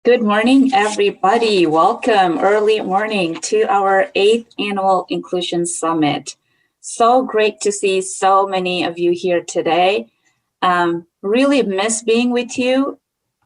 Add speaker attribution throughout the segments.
Speaker 1: Good morning, everybody. Welcome early morning to our 8th Annual Inclusion Summit. So great to see so many of you here today. Really miss being with you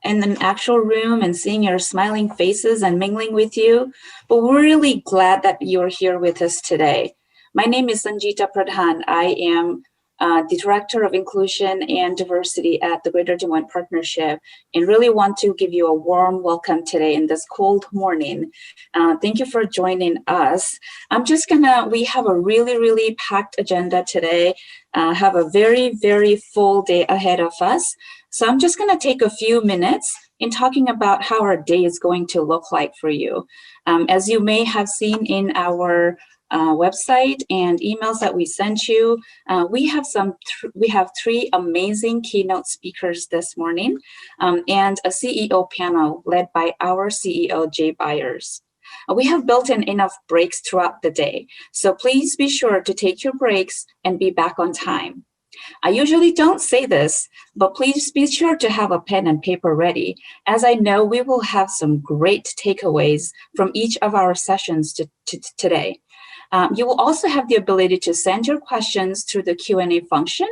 Speaker 1: in the actual room and seeing your smiling faces and mingling with you, but we're really glad that you're here with us today. My name is Sanjita Pradhan. I am the Director of Inclusion and Diversity at the Greater Des Moines Partnership, and really want to give you a warm welcome today in this cold morning. Thank you for joining us. We have a really packed agenda today, have a very full day ahead of us. So I'm just gonna take a few minutes in talking about how our day is going to look like for you. As you may have seen in our website and emails that we sent you, we have three amazing keynote speakers this morning, and a CEO panel led by our CEO, Jay Byers. We have built in enough breaks throughout the day, so please be sure to take your breaks and be back on time. I usually don't say this, but please be sure to have a pen and paper ready, as I know we will have some great takeaways from each of our sessions today. You will also have the ability to send your questions through the Q&A function,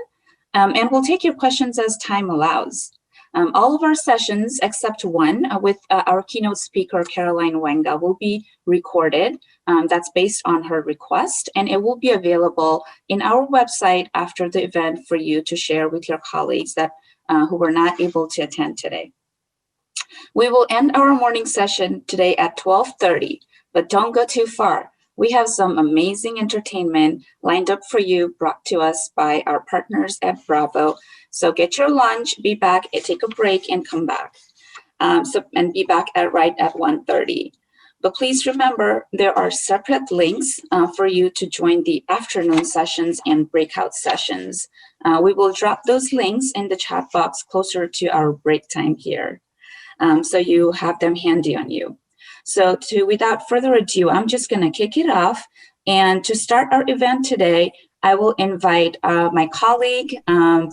Speaker 1: and we'll take your questions as time allows. All of our sessions, except one with our keynote speaker, Caroline Wenga, will be recorded. That's based on her request, and it will be available in our website after the event for you to share with your colleagues that who were not able to attend today. We will end our morning session today at 12:30, but don't go too far. We have some amazing entertainment lined up for you, brought to us by our partners at Bravo. So get your lunch, be back, take a break, and come back. And be back right at 1:30. But please remember, there are separate links for you to join the afternoon sessions and breakout sessions. We will drop those links in the chat box closer to our break time here. So you have them handy on you. So without further ado, I'm just gonna kick it off. And to start our event today, I will invite my colleague,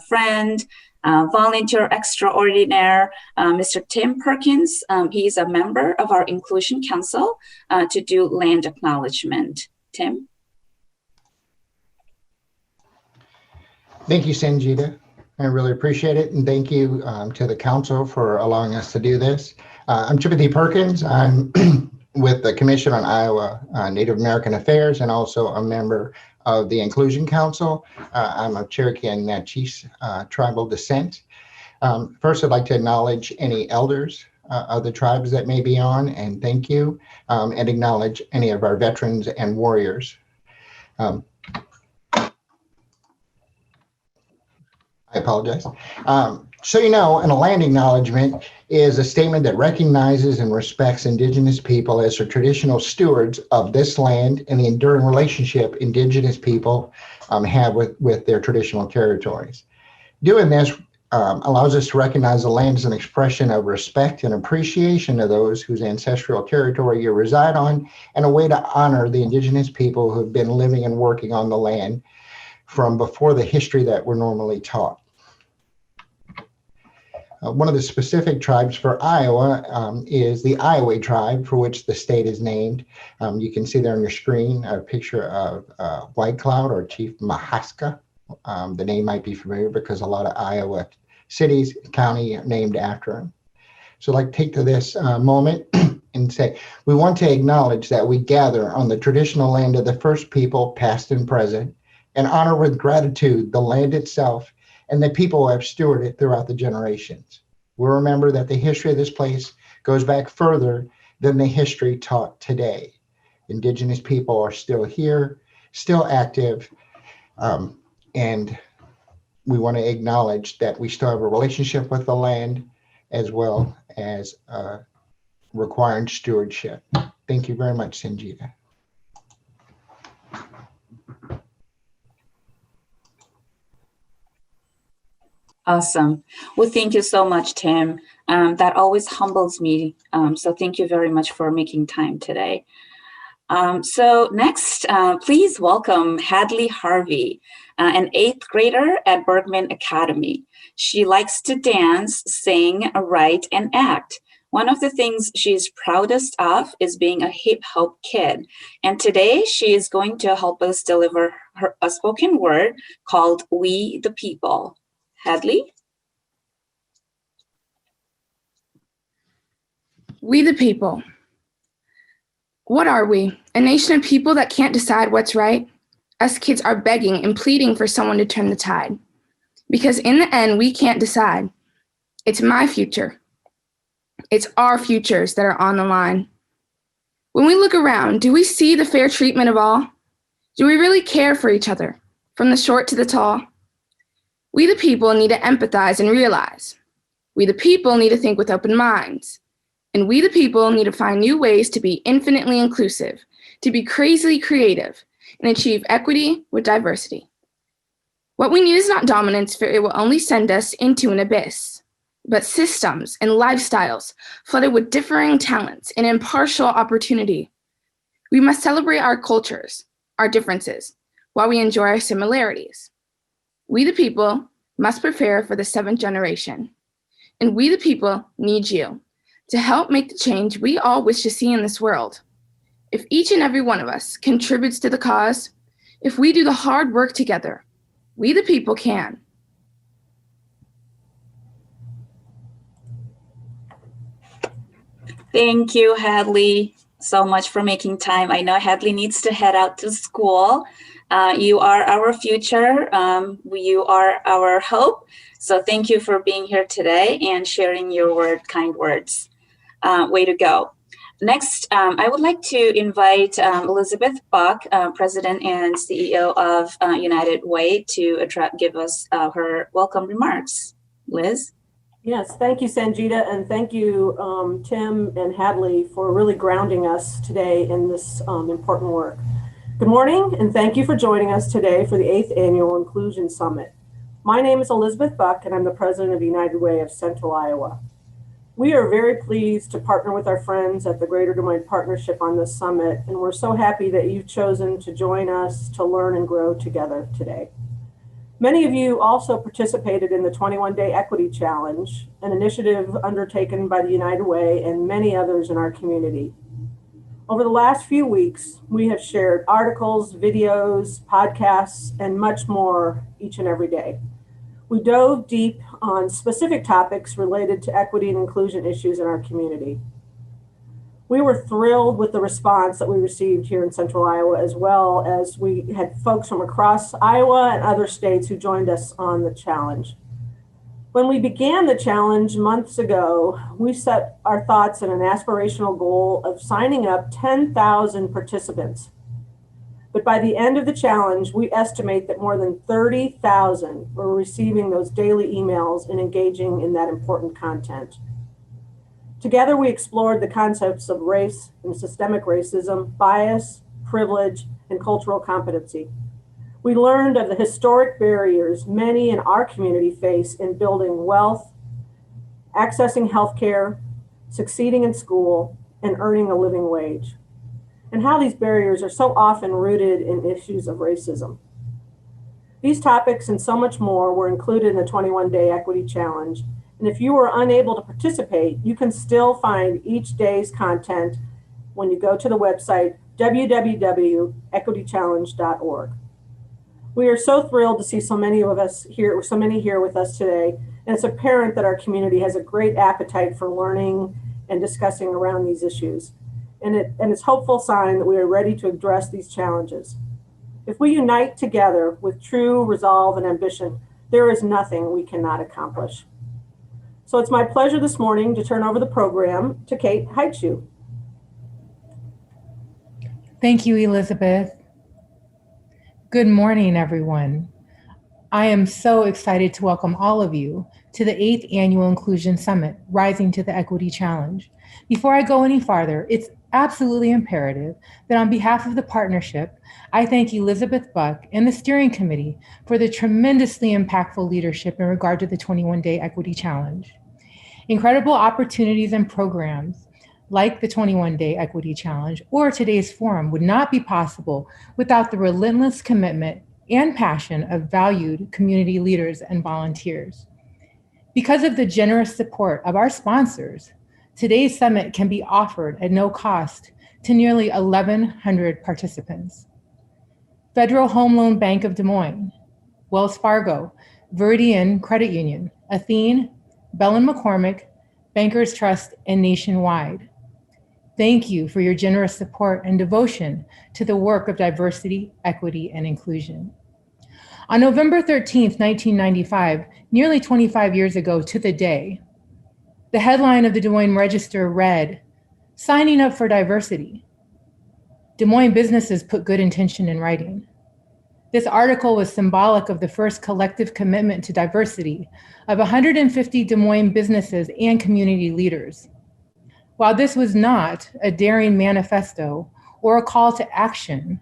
Speaker 1: friend, volunteer extraordinaire, Mr. Tim Perkins. He's a member of our Inclusion Council to do land acknowledgement. Tim?
Speaker 2: Thank you, Sanjita. I really appreciate it. And thank you to the council for allowing us to do this. I'm Timothy Perkins. I'm with the Commission on Iowa Native American Affairs and also a member of the Inclusion Council. I'm of Cherokee and Natchez tribal descent. First, I'd like to acknowledge any elders of the tribes that may be on, and thank you, and acknowledge any of our veterans and warriors. I apologize. So you know, and a land acknowledgement is a statement that recognizes and respects Indigenous people as the traditional stewards of this land and the enduring relationship Indigenous people have with their traditional territories. Doing this allows us to recognize the land as an expression of respect and appreciation of those whose ancestral territory you reside on, and a way to honor the Indigenous people who have been living and working on the land from before the history that we're normally taught. One of the specific tribes for Iowa is the Iowa tribe, for which the state is named. You can see there on your screen a picture of White Cloud or Chief Mahaska. The name might be familiar because a lot of Iowa cities, county are named after him. So I'd like to take to this moment and say, we want to acknowledge that we gather on the traditional land of the first people, past and present, and honor with gratitude the land itself and the people who have stewarded it throughout the generations. We'll remember that the history of this place goes back further than the history taught today. Indigenous people are still here, still active, and we want to acknowledge that we still have a relationship with the land as well as requiring stewardship. Thank you very much, Sanjita.
Speaker 1: Awesome. Well, thank you so much, Tim. That always humbles me. So thank you very much for making time today. So next, please welcome Hadley Harvey, an 8th grader at Bergman Academy. She likes to dance, sing, write, and act. One of the things she's proudest of is being a hip hop kid. And today she is going to help us deliver a spoken word called We the People. Hadley?
Speaker 3: We the people. What are we? A nation of people that can't decide what's right? Us kids are begging and pleading for someone to turn the tide. Because in the end, we can't decide. It's my future. It's our futures that are on the line. When we look around, do we see the fair treatment of all? Do we really care for each other, from the short to the tall? We the people need to empathize and realize. We the people need to think with open minds. And we the people need to find new ways to be infinitely inclusive, to be crazily creative, and achieve equity with diversity. What we need is not dominance, for it will only send us into an abyss, but systems and lifestyles flooded with differing talents and impartial opportunity. We must celebrate our cultures, our differences, while we enjoy our similarities. We the people must prepare for the 7th generation, and we the people need you to help make the change we all wish to see in this world. If each and every one of us contributes to the cause, if we do the hard work together, we the people can.
Speaker 1: Thank you, Hadley, so much for making time. I know Hadley needs to head out to school. You are our future. You are our hope. So thank you for being here today and sharing your kind words. Way to go. Next, I would like to invite Elizabeth Buck, President and CEO of United Way, to give us her welcome remarks. Liz?
Speaker 4: Yes, thank you, Sanjita, and thank you, Tim and Hadley, for really grounding us today in this important work. Good morning, and thank you for joining us today for the 8th Annual Inclusion Summit. My name is Elizabeth Buck, and I'm the President of United Way of Central Iowa. We are very pleased to partner with our friends at the Greater Des Moines Partnership on this summit, and we're so happy that you've chosen to join us to learn and grow together today. Many of you also participated in the 21-Day Equity Challenge, an initiative undertaken by the United Way and many others in our community. Over the last few weeks, we have shared articles, videos, podcasts, and much more each and every day. We dove deep on specific topics related to equity and inclusion issues in our community. We were thrilled with the response that we received here in Central Iowa, as well as we had folks from across Iowa and other states who joined us on the challenge. When we began the challenge months ago, we set our thoughts in an aspirational goal of signing up 10,000 participants. But by the end of the challenge, we estimate that more than 30,000 were receiving those daily emails and engaging in that important content. Together, we explored the concepts of race and systemic racism, bias, privilege, and cultural competency. We learned of the historic barriers many in our community face in building wealth, accessing healthcare, succeeding in school, and earning a living wage, and how these barriers are so often rooted in issues of racism. These topics and so much more were included in the 21-Day Equity Challenge. And if you were unable to participate, you can still find each day's content when you go to the website www.equitychallenge.org. We are so thrilled to see so many here with us today, and it's apparent that our community has a great appetite for learning and discussing around these issues. And it's a hopeful sign that we are ready to address these challenges. If we unite together with true resolve and ambition, there is nothing we cannot accomplish. So it's my pleasure this morning to turn over the program to Kate Heitschuh.
Speaker 5: Thank you, Elizabeth. Good morning, everyone. I am so excited to welcome all of you to the 8th Annual Inclusion Summit, Rising to the Equity Challenge. Before I go any farther, it's absolutely imperative that on behalf of the partnership, I thank Elizabeth Buck and the steering committee for the tremendously impactful leadership in regard to the 21-Day Equity Challenge. Incredible opportunities and programs like the 21-Day Equity Challenge or today's forum would not be possible without the relentless commitment and passion of valued community leaders and volunteers. Because of the generous support of our sponsors, today's summit can be offered at no cost to nearly 1,100 participants. Federal Home Loan Bank of Des Moines, Wells Fargo, Veridian Credit Union, Athene, Bell & McCormick, Bankers Trust, and Nationwide. Thank you for your generous support and devotion to the work of diversity, equity, and inclusion. On November 13th, 1995, nearly 25 years ago to the day, the headline of the Des Moines Register read, "Signing up for diversity." Des Moines businesses put good intention in writing. This article was symbolic of the first collective commitment to diversity of 150 Des Moines businesses and community leaders. While this was not a daring manifesto or a call to action,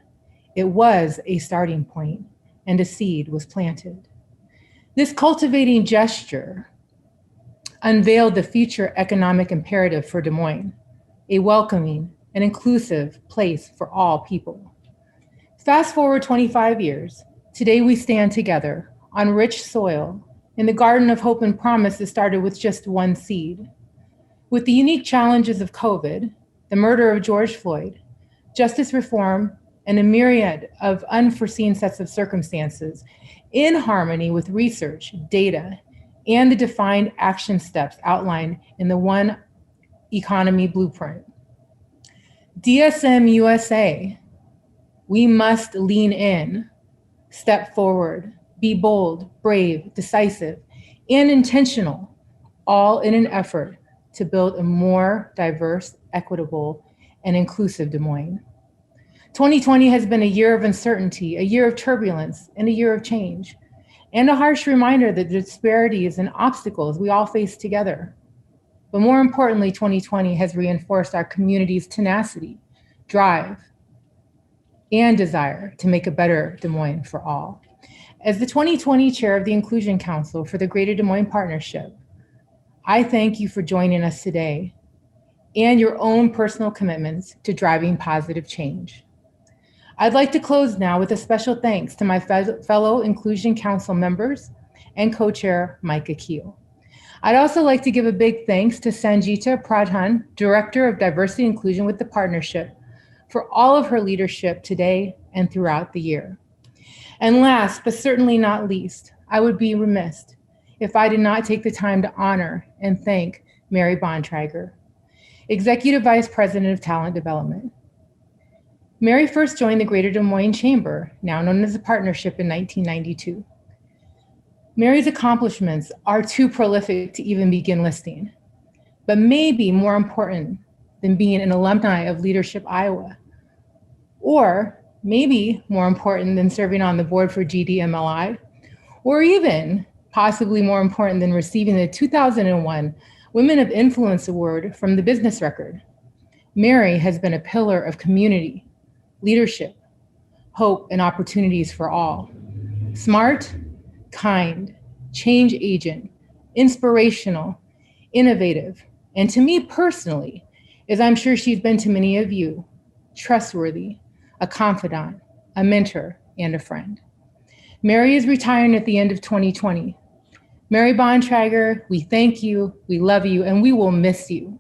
Speaker 5: it was a starting point and a seed was planted. This cultivating gesture unveiled the future economic imperative for Des Moines, a welcoming and inclusive place for all people. Fast forward 25 years, today we stand together on rich soil in the garden of hope and promise that started with just one seed. With the unique challenges of COVID, the murder of George Floyd, justice reform, and a myriad of unforeseen sets of circumstances, in harmony with research, data, and the defined action steps outlined in the One Economy Blueprint. DSM USA, we must lean in, step forward, be bold, brave, decisive, and intentional, all in an effort to build a more diverse, equitable, and inclusive Des Moines. 2020 has been a year of uncertainty, a year of turbulence, and a year of change, and a harsh reminder that the disparities and obstacles we all face together. But more importantly, 2020 has reinforced our community's tenacity, drive, and desire to make a better Des Moines for all. As the 2020 chair of the Inclusion Council for the Greater Des Moines Partnership, I thank you for joining us today and your own personal commitments to driving positive change. I'd like to close now with a special thanks to my fellow Inclusion Council members and co-chair Micah Keel. I'd also like to give a big thanks to Sanjita Pradhan, Director of Diversity and Inclusion with the Partnership, for all of her leadership today and throughout the year. And last, but certainly not least, I would be remiss if I did not take the time to honor and thank Mary Bontrager, Executive Vice President of Talent Development. Mary first joined the Greater Des Moines Chamber, now known as the Partnership, in 1992. Mary's accomplishments are too prolific to even begin listing, but maybe more important than being an alumni of Leadership Iowa, or maybe more important than serving on the board for GDMLI, or even possibly more important than receiving the 2001 Women of Influence Award from the Business Record. Mary has been a pillar of community, leadership, hope, and opportunities for all. Smart, kind, change agent, inspirational, innovative, and to me personally, as I'm sure she's been to many of you, trustworthy, a confidant, a mentor, and a friend. Mary is retiring at the end of 2020. Mary Bontrager, we thank you, we love you, and we will miss you.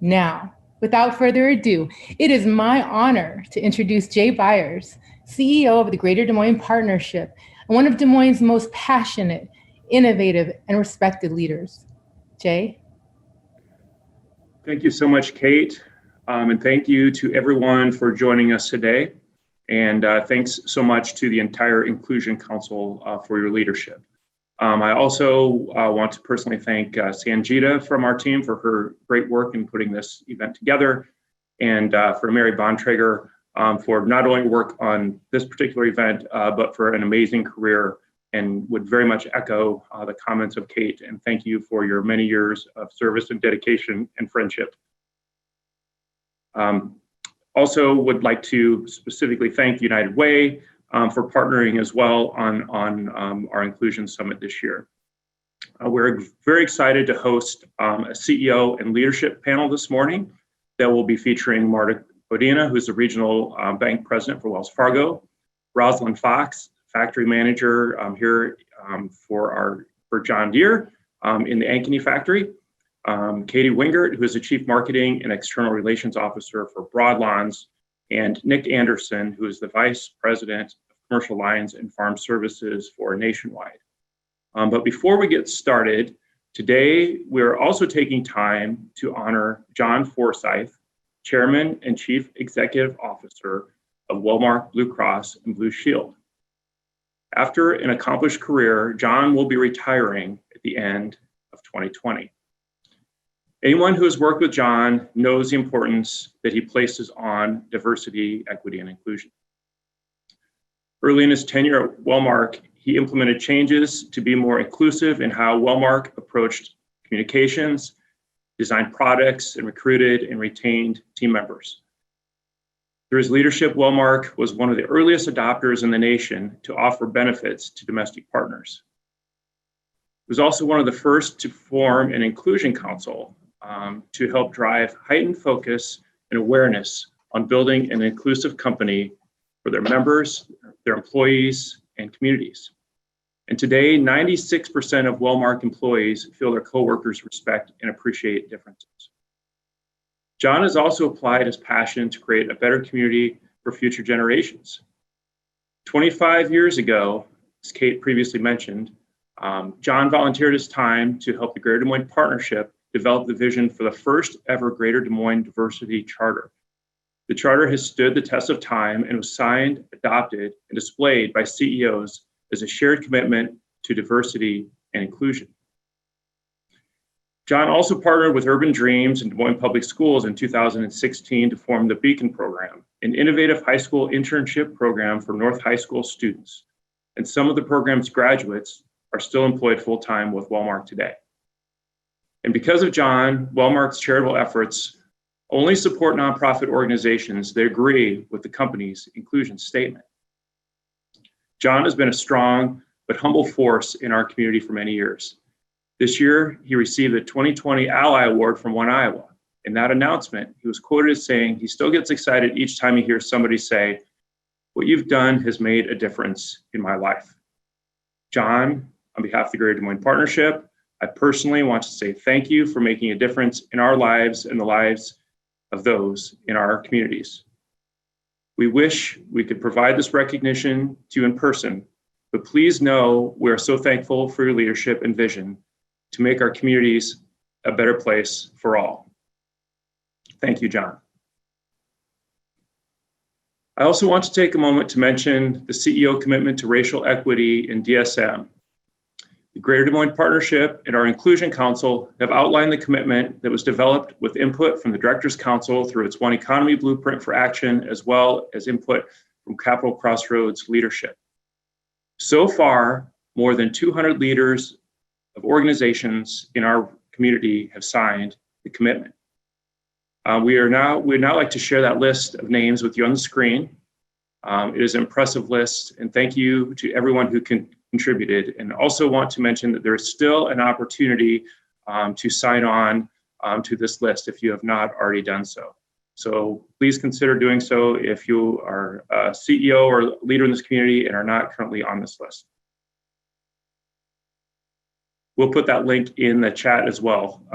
Speaker 5: Now, without further ado, it is my honor to introduce Jay Byers, CEO of the Greater Des Moines Partnership, and one of Des Moines' most passionate, innovative, and respected leaders. Jay?
Speaker 6: Thank you so much, Kate. And thank you to everyone for joining us today. And thanks so much to the entire Inclusion Council for your leadership. I also want to personally thank Sanjita from our team for her great work in putting this event together, and for Mary Bontrager for not only work on this particular event, but for an amazing career, and would very much echo the comments of Kate, and thank you for your many years of service and dedication and friendship. Also would like to specifically thank United Way for partnering as well on our Inclusion Summit this year. We're very excited to host a CEO and leadership panel this morning that will be featuring Marta Godina, who's the Regional Bank President for Wells Fargo, Rosalind Fox, Factory Manager here for John Deere in the Ankeny factory, Katie Wingert, who is the Chief Marketing and External Relations Officer for Broadlawns, and Nick Anderson, who is the Vice President of Commercial Lines and Farm Services for Nationwide. But before we get started, today we're also taking time to honor John Forsythe, Chairman and Chief Executive Officer of Wellmark Blue Cross and Blue Shield. After an accomplished career, John will be retiring at the end of 2020. Anyone who has worked with John knows the importance that he places on diversity, equity, and inclusion. Early in his tenure at Wellmark, he implemented changes to be more inclusive in how Wellmark approached communications, designed products, and recruited and retained team members. Through his leadership, Wellmark was one of the earliest adopters in the nation to offer benefits to domestic partners. It was also one of the first to form an inclusion council to help drive heightened focus and awareness on building an inclusive company for their members, their employees, and communities. And today, 96% of Wellmark employees feel their coworkers respect and appreciate differences. John has also applied his passion to create a better community for future generations. 25 years ago, as Kate previously mentioned, John volunteered his time to help the Greater Des Moines Partnership develop the vision for the first ever Greater Des Moines Diversity Charter. The charter has stood the test of time and was signed, adopted, and displayed by CEOs as a shared commitment to diversity and inclusion. John also partnered with Urban Dreams and Des Moines Public Schools in 2016 to form the Beacon Program, an innovative high school internship program for North High School students. And some of the program's graduates are still employed full-time with Wellmark today. And because of John, Wellmark's charitable efforts only support nonprofit organizations that agree with the company's inclusion statement. John has been a strong but humble force in our community for many years. This year, he received the 2020 Ally Award from One Iowa. In that announcement, he was quoted as saying, he still gets excited each time he hears somebody say, "What you've done has made a difference in my life." John, on behalf of the Greater Des Moines Partnership, I personally want to say thank you for making a difference in our lives and the lives of those in our communities. We wish we could provide this recognition to you in person, but please know we are so thankful for your leadership and vision to make our communities a better place for all. Thank you, John. I also want to take a moment to mention the CEO commitment to racial equity in DSM. The Greater Des Moines Partnership and our Inclusion Council have outlined the commitment that was developed with input from the Directors Council through its One Economy Blueprint for Action, as well as input from Capital Crossroads leadership. So far, more than 200 leaders of organizations in our community have signed the commitment. We'd now like to share that list of names with you on the screen. It is an impressive list, and thank you to everyone who contributed. And also want to mention that there is still an opportunity to sign on to this list if you have not already done so. So please consider doing so if you are a CEO or leader in this community and are not currently on this list. We'll put that link in the chat as well,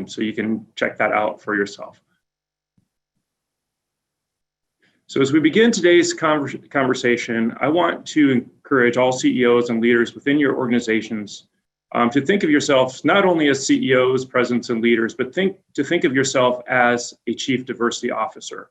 Speaker 6: so you can check that out for yourself. So as we begin today's conversation, I want to encourage all CEOs and leaders within your organizations to think of yourselves not only as CEOs, presidents, and leaders, but to think of yourself as a chief diversity officer.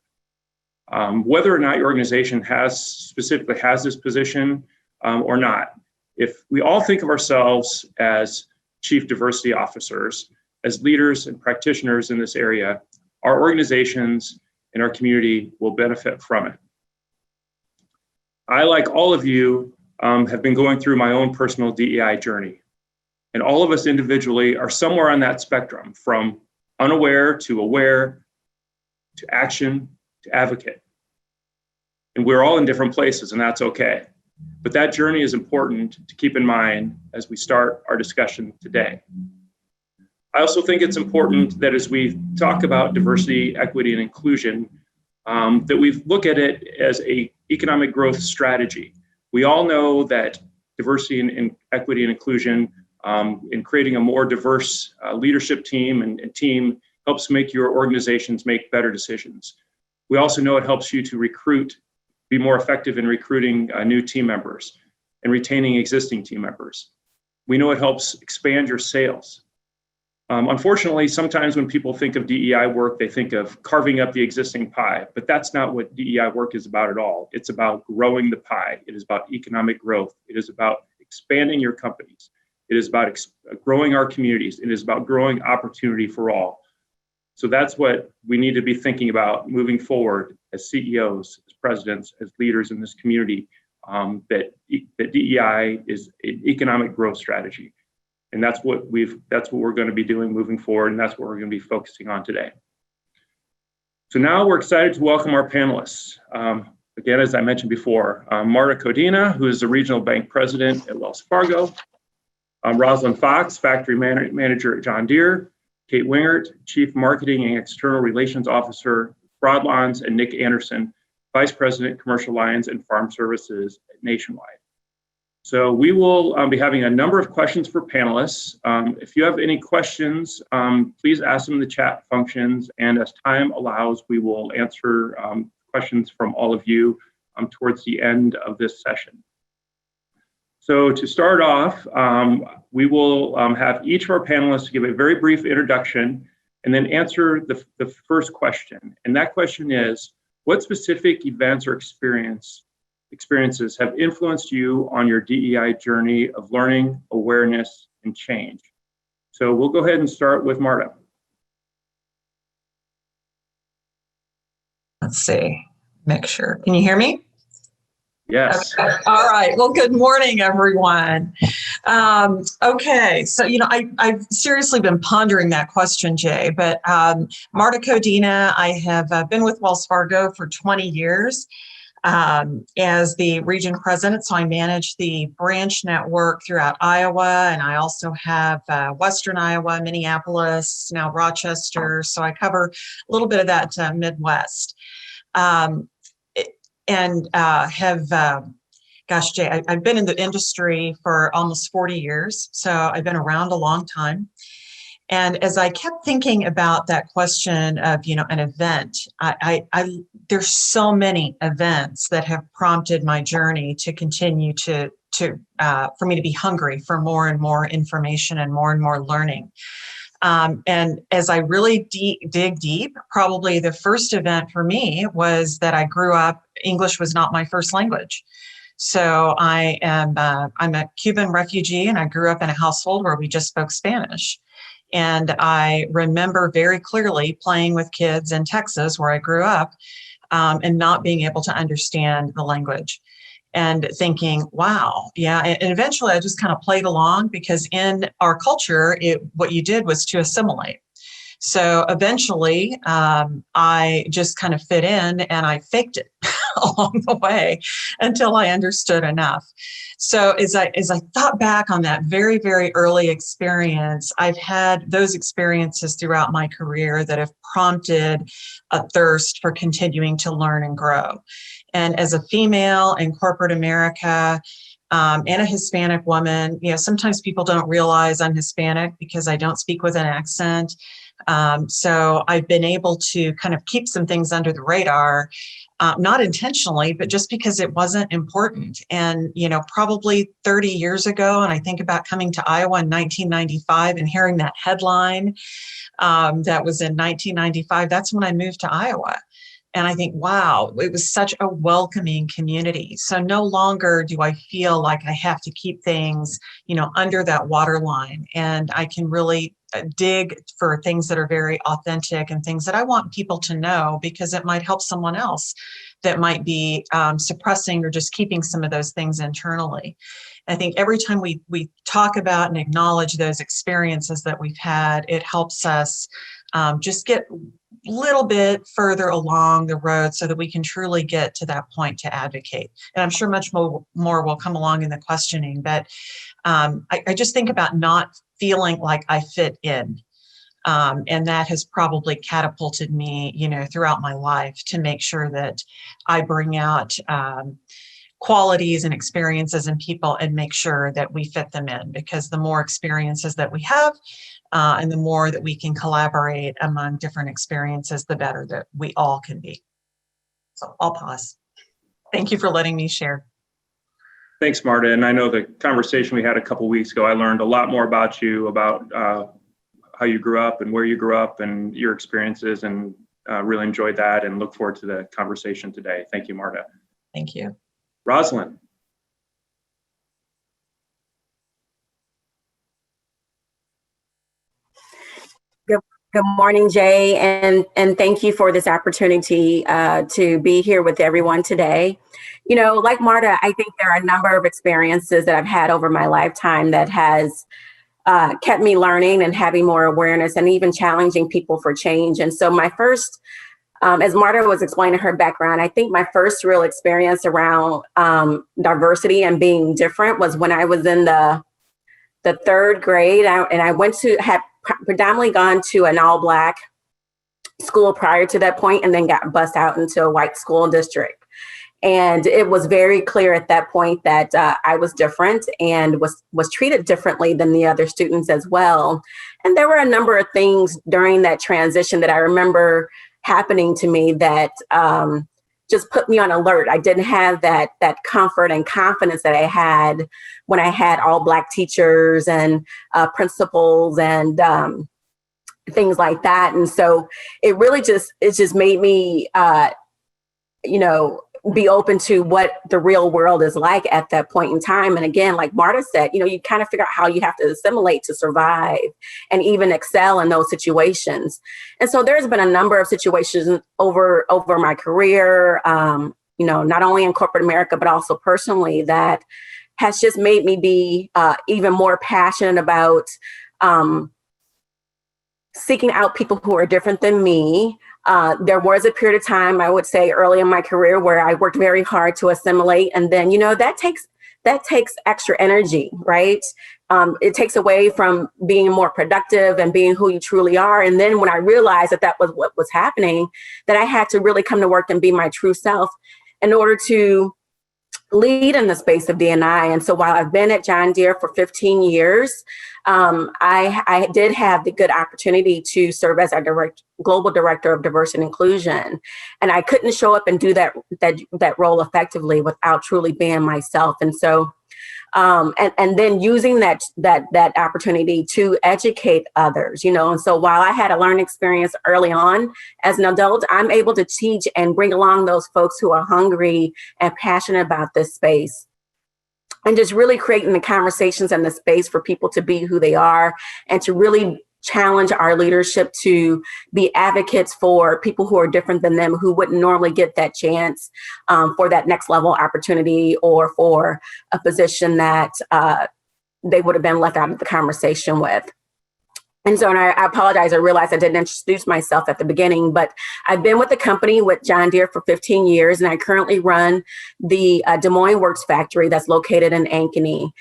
Speaker 6: Whether or not your organization specifically has this position or not, if we all think of ourselves as chief diversity officers, as leaders and practitioners in this area, our organizations and our community will benefit from it. I, like all of you, have been going through my own personal DEI journey. And all of us individually are somewhere on that spectrum, from unaware to aware, to action, to advocate. And we're all in different places, and that's okay. But that journey is important to keep in mind as we start our discussion today. I also think it's important that as we talk about diversity, equity, and inclusion, that we look at it as an economic growth strategy. We all know that diversity and equity and inclusion In creating a more diverse leadership team and team helps make your organizations make better decisions. We also know it helps you to recruit, be more effective in recruiting new team members and retaining existing team members. We know it helps expand your sales. Unfortunately, sometimes when people think of DEI work, they think of carving up the existing pie, but that's not what DEI work is about at all. It's about growing the pie. It is about economic growth. It is about expanding your companies. It is about growing our communities. It is about growing opportunity for all. So that's what we need to be thinking about moving forward as CEOs, as presidents, as leaders in this community, that DEI is an economic growth strategy. And that's what we're going to be doing moving forward, and that's what we're going to be focusing on today. So now we're excited to welcome our panelists. Again, as I mentioned before, Marta Codina, who is the Regional Bank President at Wells Fargo, Rosalind Fox, Factory Manager at John Deere, Kate Wingert, Chief Marketing and External Relations Officer, Broadlawns, and Nick Anderson, Vice President, Commercial Lines and Farm Services at Nationwide. So we will be having a number of questions for panelists. If you have any questions, please ask them in the chat functions, and as time allows, we will answer questions from all of you towards the end of this session. So to start off, we will have each of our panelists give a very brief introduction and then answer the first question. And that question is, what specific events or experiences have influenced you on your DEI journey of learning, awareness, and change? So we'll go ahead and start with Marta.
Speaker 7: Let's see, make sure. Can you hear me?
Speaker 6: Yes.
Speaker 7: Okay. All right. Well, good morning, everyone. Okay. So, I've seriously been pondering that question, Jay, but Marta Codina, I have been with Wells Fargo for 20 years as the region president. So I manage the branch network throughout Iowa, and I also have Western Iowa, Minneapolis, now Rochester. So I cover a little bit of that Midwest. Gosh, Jay, I've been in the industry for almost 40 years, so I've been around a long time. And as I kept thinking about that question of, an event, there's so many events that have prompted my journey to continue for me to be hungry for more and more information and more learning. And as I really dig deep, probably the first event for me was that I grew up, English was not my first language. So I'm a Cuban refugee, and I grew up in a household where we just spoke Spanish. And I remember very clearly playing with kids in Texas, where I grew up, and not being able to understand the language. And thinking, wow, yeah. And eventually I just kind of played along, because in our culture, what you did was to assimilate. So eventually I just kind of fit in, and I faked it along the way until I understood enough. So as I thought back on that very, very early experience, I've had those experiences throughout my career that have prompted a thirst for continuing to learn and grow. And as a female in corporate America, and a Hispanic woman, sometimes people don't realize I'm Hispanic because I don't speak with an accent. So I've been able to kind of keep some things under the radar, not intentionally, but just because it wasn't important. And, probably 30 years ago, and I think about coming to Iowa in 1995 and hearing that headline that was in 1995, that's when I moved to Iowa. And I think, wow, it was such a welcoming community. So no longer do I feel like I have to keep things, under that waterline. And I can really dig for things that are very authentic and things that I want people to know, because it might help someone else that might be suppressing or just keeping some of those things internally. I think every time we talk about and acknowledge those experiences that we've had, it helps us just get a little bit further along the road so that we can truly get to that point to advocate. And I'm sure much more will come along in the questioning, but I just think about not feeling like I fit in. And that has probably catapulted me, throughout my life to make sure that I bring out qualities and experiences in people and make sure that we fit them in, because the more experiences that we have and the more that we can collaborate among different experiences, the better that we all can be. So I'll pause. Thank you for letting me share.
Speaker 6: Thanks, Marta. And I know the conversation we had a couple weeks ago, I learned a lot more about you, about how you grew up and where you grew up and your experiences, and really enjoyed that and look forward to the conversation today. Thank you, Marta.
Speaker 7: Thank you.
Speaker 6: Rosalind.
Speaker 8: Good morning, Jay, and thank you for this opportunity to be here with everyone today. You know, like Marta, I think there are a number of experiences that I've had over my lifetime that has kept me learning and having more awareness and even challenging people for change. And so my first, as Marta was explaining her background, I think my first real experience around diversity and being different was when I was in the third grade, and I had predominantly gone to an all-Black school prior to that point, and then got bussed out into a white school district. And it was very clear at that point that I was different and was treated differently than the other students as well. And there were a number of things during that transition that I remember happening to me that just put me on alert. I didn't have that comfort and confidence that I had when I had all Black teachers and principals and things like that. And so it really just made me, be open to what the real world is like at that point in time. And again, like Marta said, you kind of figure out how you have to assimilate to survive and even excel in those situations. And so there's been a number of situations over my career, not only in corporate America, but also personally, that has just made me be even more passionate about seeking out people who are different than me. There was a period of time, I would say early in my career, where I worked very hard to assimilate. And then, that takes extra energy, right? It takes away from being more productive and being who you truly are. And then when I realized that was what was happening, that I had to really come to work and be my true self in order to lead in the space of D&I. And so while I've been at John Deere for 15 years, I did have the good opportunity to serve as our global director of diversity and inclusion. And I couldn't show up and do that role effectively without truly being myself. And so, and then using that opportunity to educate others, and so while I had a learning experience early on as an adult, I'm able to teach and bring along those folks who are hungry and passionate about this space. And just really creating the conversations and the space for people to be who they are and to really challenge our leadership to be advocates for people who are different than them, who wouldn't normally get that chance for that next level opportunity or for a position that they would have been left out of the conversation with. And so, and I apologize, I realized I didn't introduce myself at the beginning, but I've been with the company with John Deere for 15 years, and I currently run the Des Moines Works factory that's located in Ankeny.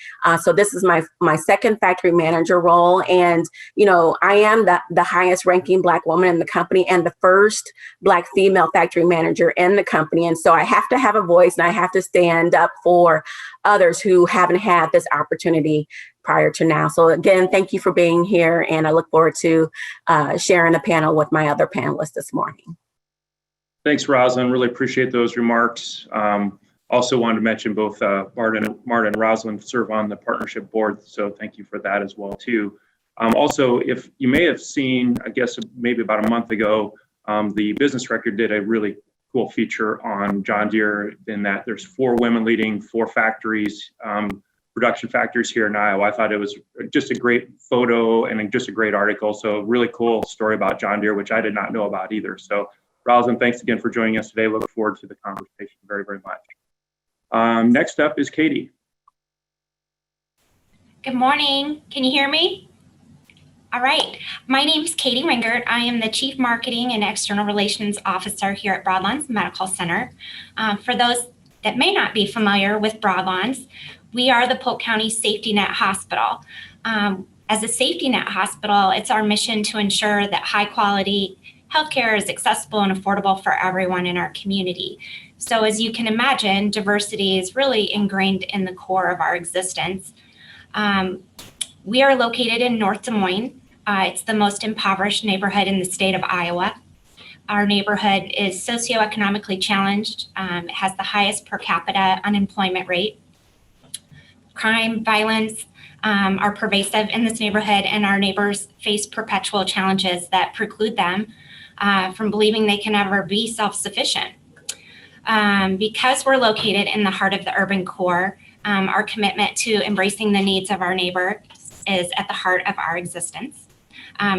Speaker 8: So this is my second factory manager role. And, I am the highest ranking Black woman in the company and the first Black female factory manager in the company. And so I have to have a voice and I have to stand up for others who haven't had this opportunity prior to now. So again, thank you for being here, and I look forward to sharing the panel with my other panelists this morning.
Speaker 6: Thanks, Rosalind. Really appreciate those remarks. Also wanted to mention both Marta and Rosalind serve on the partnership board, so thank you for that as well too. Also, if you may have seen, I guess maybe about a month ago, the Business Record did a really cool feature on John Deere, in that there's 4 women leading 4 factories, production factories here in Iowa. I thought it was just a great photo and just a great article. So really cool story about John Deere, which I did not know about either. So Rosalind, thanks again for joining us today. Look forward to the conversation very, very much. Next up is Katie.
Speaker 9: Good morning. Can you hear me? All right. My name is Katie Wingert. I am the Chief Marketing and External Relations Officer here at Broadlawns Medical Center. For those that may not be familiar with Broadlawns, we are the Polk County Safety Net Hospital. As a safety net hospital, it's our mission to ensure that high quality healthcare is accessible and affordable for everyone in our community. So as you can imagine, diversity is really ingrained in the core of our existence. We are located in North Des Moines. It's the most impoverished neighborhood in the state of Iowa. Our neighborhood is socioeconomically challenged. It has the highest per capita unemployment rate. Crime, violence are pervasive in this neighborhood, and our neighbors face perpetual challenges that preclude them from believing they can ever be self-sufficient. Because we're located in the heart of the urban core, our commitment to embracing the needs of our neighbors is at the heart of our existence.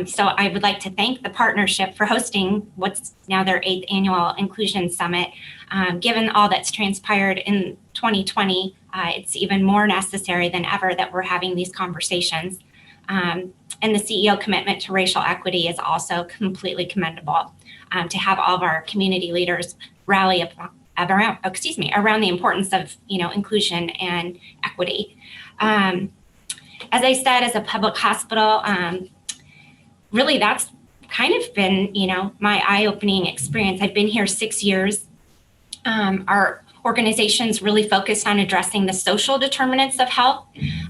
Speaker 9: So I would like to thank the partnership for hosting what's now their 8th annual Inclusion Summit. Given all that's transpired in 2020, it's even more necessary than ever that we're having these conversations. And the CEO commitment to racial equity is also completely commendable. To have all of our community leaders rally around the importance of inclusion and equity. As I said, as a public hospital, really that's kind of been my eye-opening experience. I've been here 6 years. Our organization's really focused on addressing the social determinants of health,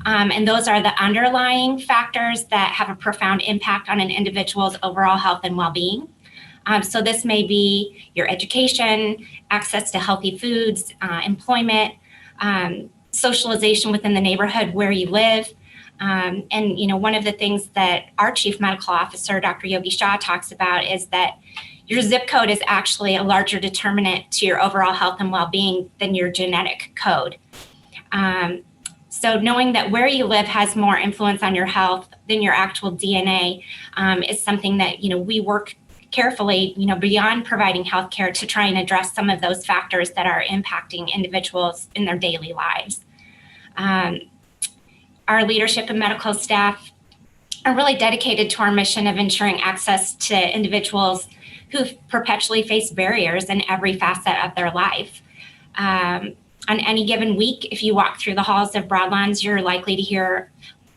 Speaker 9: and those are the underlying factors that have a profound impact on an individual's overall health and well-being. So this may be your education, access to healthy foods, employment, socialization within the neighborhood where you live. And one of the things that our Chief Medical Officer, Dr. Yogi Shah, talks about is that your zip code is actually a larger determinant to your overall health and well-being than your genetic code. So knowing that where you live has more influence on your health than your actual DNA is something that we work carefully, beyond providing healthcare to try and address some of those factors that are impacting individuals in their daily lives. Our leadership and medical staff are really dedicated to our mission of ensuring access to individuals who perpetually face barriers in every facet of their life. On any given week, if you walk through the halls of Broadlands, you're likely to hear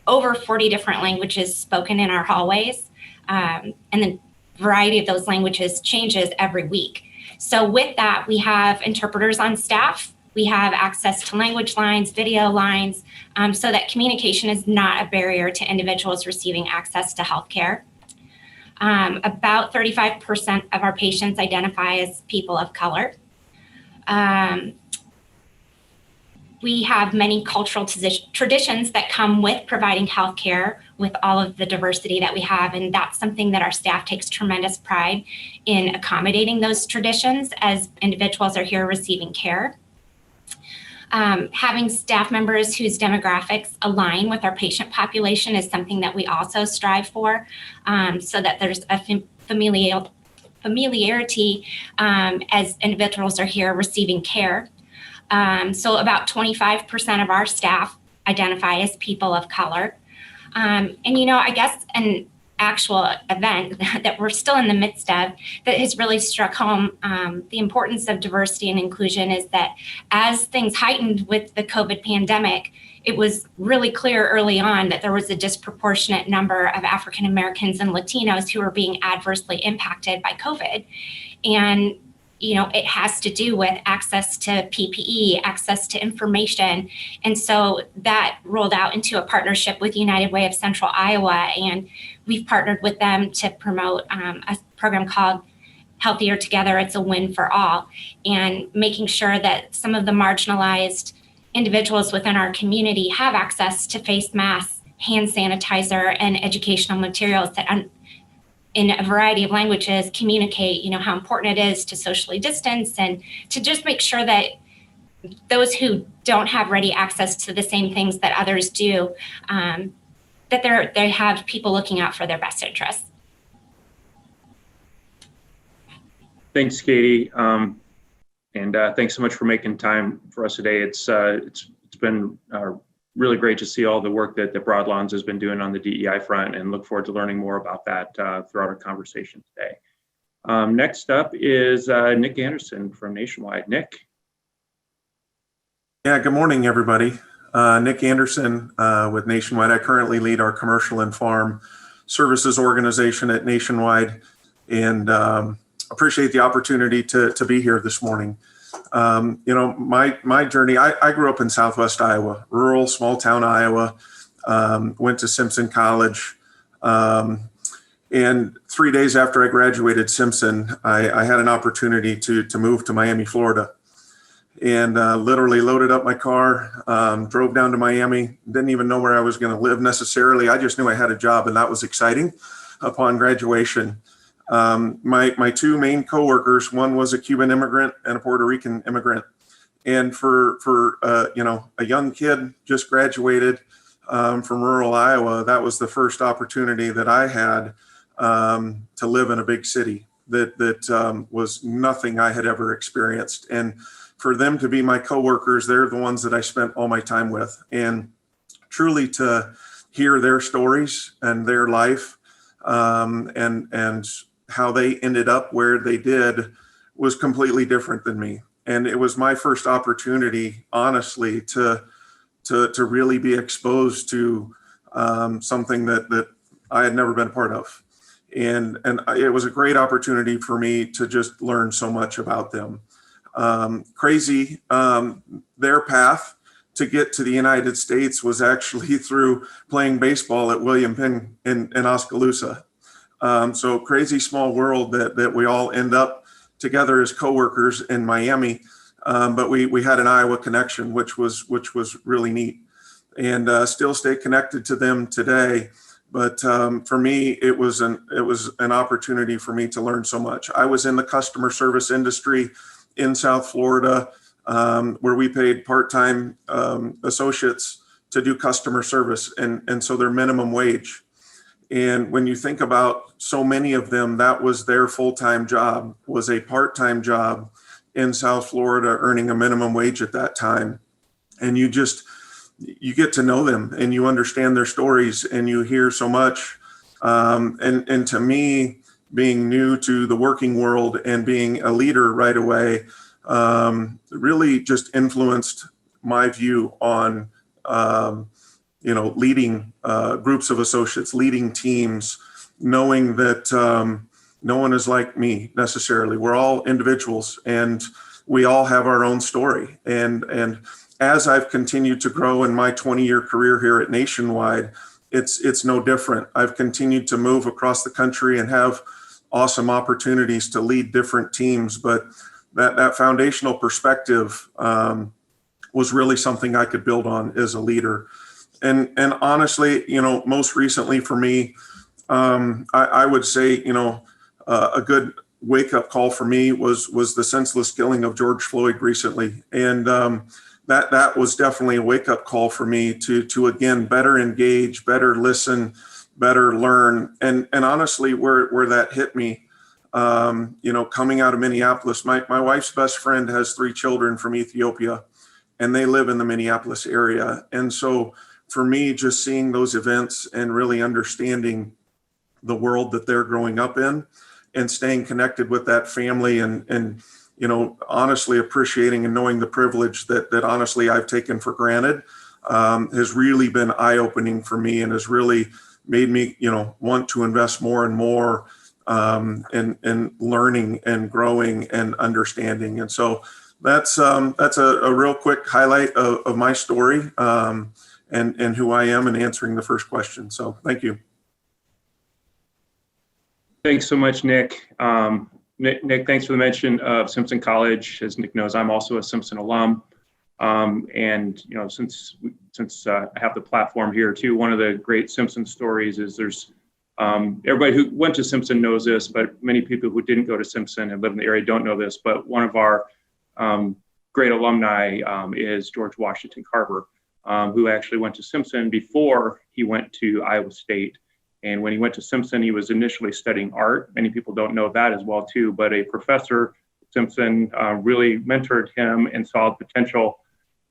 Speaker 9: over 40 different languages spoken in our hallways. And the variety of those languages changes every week. So with that, we have interpreters on staff. We have access to language lines, video lines, so that communication is not a barrier to individuals receiving access to healthcare. About 35% of our patients identify as people of color. We have many cultural traditions that come with providing healthcare with all of the diversity that we have, and that's something that our staff takes tremendous pride in accommodating those traditions as individuals are here receiving care. Having staff members whose demographics align with our patient population is something that we also strive for, so that there's a familiarity as individuals are here receiving care. So about 25% of our staff identify as people of color. And I guess an actual event that we're still in the midst of that has really struck home the importance of diversity and inclusion is that as things heightened with the COVID pandemic, it was really clear early on that there was a disproportionate number of African Americans and Latinos who were being adversely impacted by COVID. And it has to do with access to PPE, access to information. And so that rolled out into a partnership with United Way of Central Iowa. And we've partnered with them to promote a program called Healthier Together, It's a Win for All, and making sure that some of the marginalized individuals within our community have access to face masks, hand sanitizer, and educational materials that in a variety of languages communicate, how important it is to socially distance and to just make sure that those who don't have ready access to the same things that others do, that they have people looking out for their best interests.
Speaker 6: Thanks, Katie. And thanks so much for making time for us today. It's been really great to see all the work that Broadlands has been doing on the DEI front, and look forward to learning more about that throughout our conversation today. Next up is Nick Anderson from Nationwide. Nick.
Speaker 10: Yeah, good morning, everybody. Nick Anderson with Nationwide. I currently lead our commercial and farm services organization at Nationwide. and appreciate the opportunity to be here this morning. My journey, I grew up in Southwest Iowa, rural, small town Iowa, went to Simpson College. And 3 days after I graduated Simpson, I had an opportunity to move to Miami, Florida, and literally loaded up my car, drove down to Miami, didn't even know where I was going to live necessarily. I just knew I had a job, and that was exciting upon graduation. My two main coworkers, one was a Cuban immigrant and a Puerto Rican immigrant. And for a young kid just graduated from rural Iowa, that was the first opportunity that I had to live in a big city that was nothing I had ever experienced. And for them to be my coworkers, they're the ones that I spent all my time with. And truly to hear their stories and their life and how they ended up where they did was completely different than me. And it was my first opportunity, honestly, to really be exposed to something that I had never been a part of. And it was a great opportunity for me to just learn so much about them. Crazy, their path to get to the United States was actually through playing baseball at William Penn in Oskaloosa. So crazy small world that we all end up together as coworkers in Miami. But we had an Iowa connection, which was really neat, and still stay connected to them today. But for me, it was an opportunity for me to learn so much. I was in the customer service industry in South Florida, where we paid part-time associates to do customer service, and so their minimum wage. And when you think about so many of them, that was their full-time job, was a part-time job in South Florida, earning a minimum wage at that time. And you get to know them and you understand their stories and you hear so much. And to me, being new to the working world and being a leader right away, really just influenced my view on, leading groups of associates, leading teams, knowing that no one is like me necessarily. We're all individuals and we all have our own story. And as I've continued to grow in my 20-year career here at Nationwide, it's no different. I've continued to move across the country and have awesome opportunities to lead different teams. But that foundational perspective was really something I could build on as a leader. And honestly, most recently for me, I would say, a good wake-up call for me was the senseless killing of George Floyd recently. And that was definitely a wake-up call for me to again, better engage, better listen, better learn. And honestly, where that hit me, coming out of Minneapolis, my wife's best friend has 3 children from Ethiopia, and they live in the Minneapolis area. And so for me, just seeing those events and really understanding the world that they're growing up in and staying connected with that family and honestly appreciating and knowing the privilege that honestly I've taken for granted has really been eye-opening for me and has really made me, want to invest more and more in learning and growing and understanding. And so that's a real quick highlight of my story and who I am and answering the first question. So thank you.
Speaker 6: Thanks so much, Nick. Nick, thanks for the mention of Simpson College. As Nick knows, I'm also a Simpson alum. And since I have the platform here too, one of the great Simpson stories is there's everybody who went to Simpson knows this, but many people who didn't go to Simpson and live in the area don't know this. But one of our great alumni is George Washington Carver, who actually went to Simpson before he went to Iowa State. And when he went to Simpson, he was initially studying art. Many people don't know that as well too, but a professor, Simpson, really mentored him and saw the potential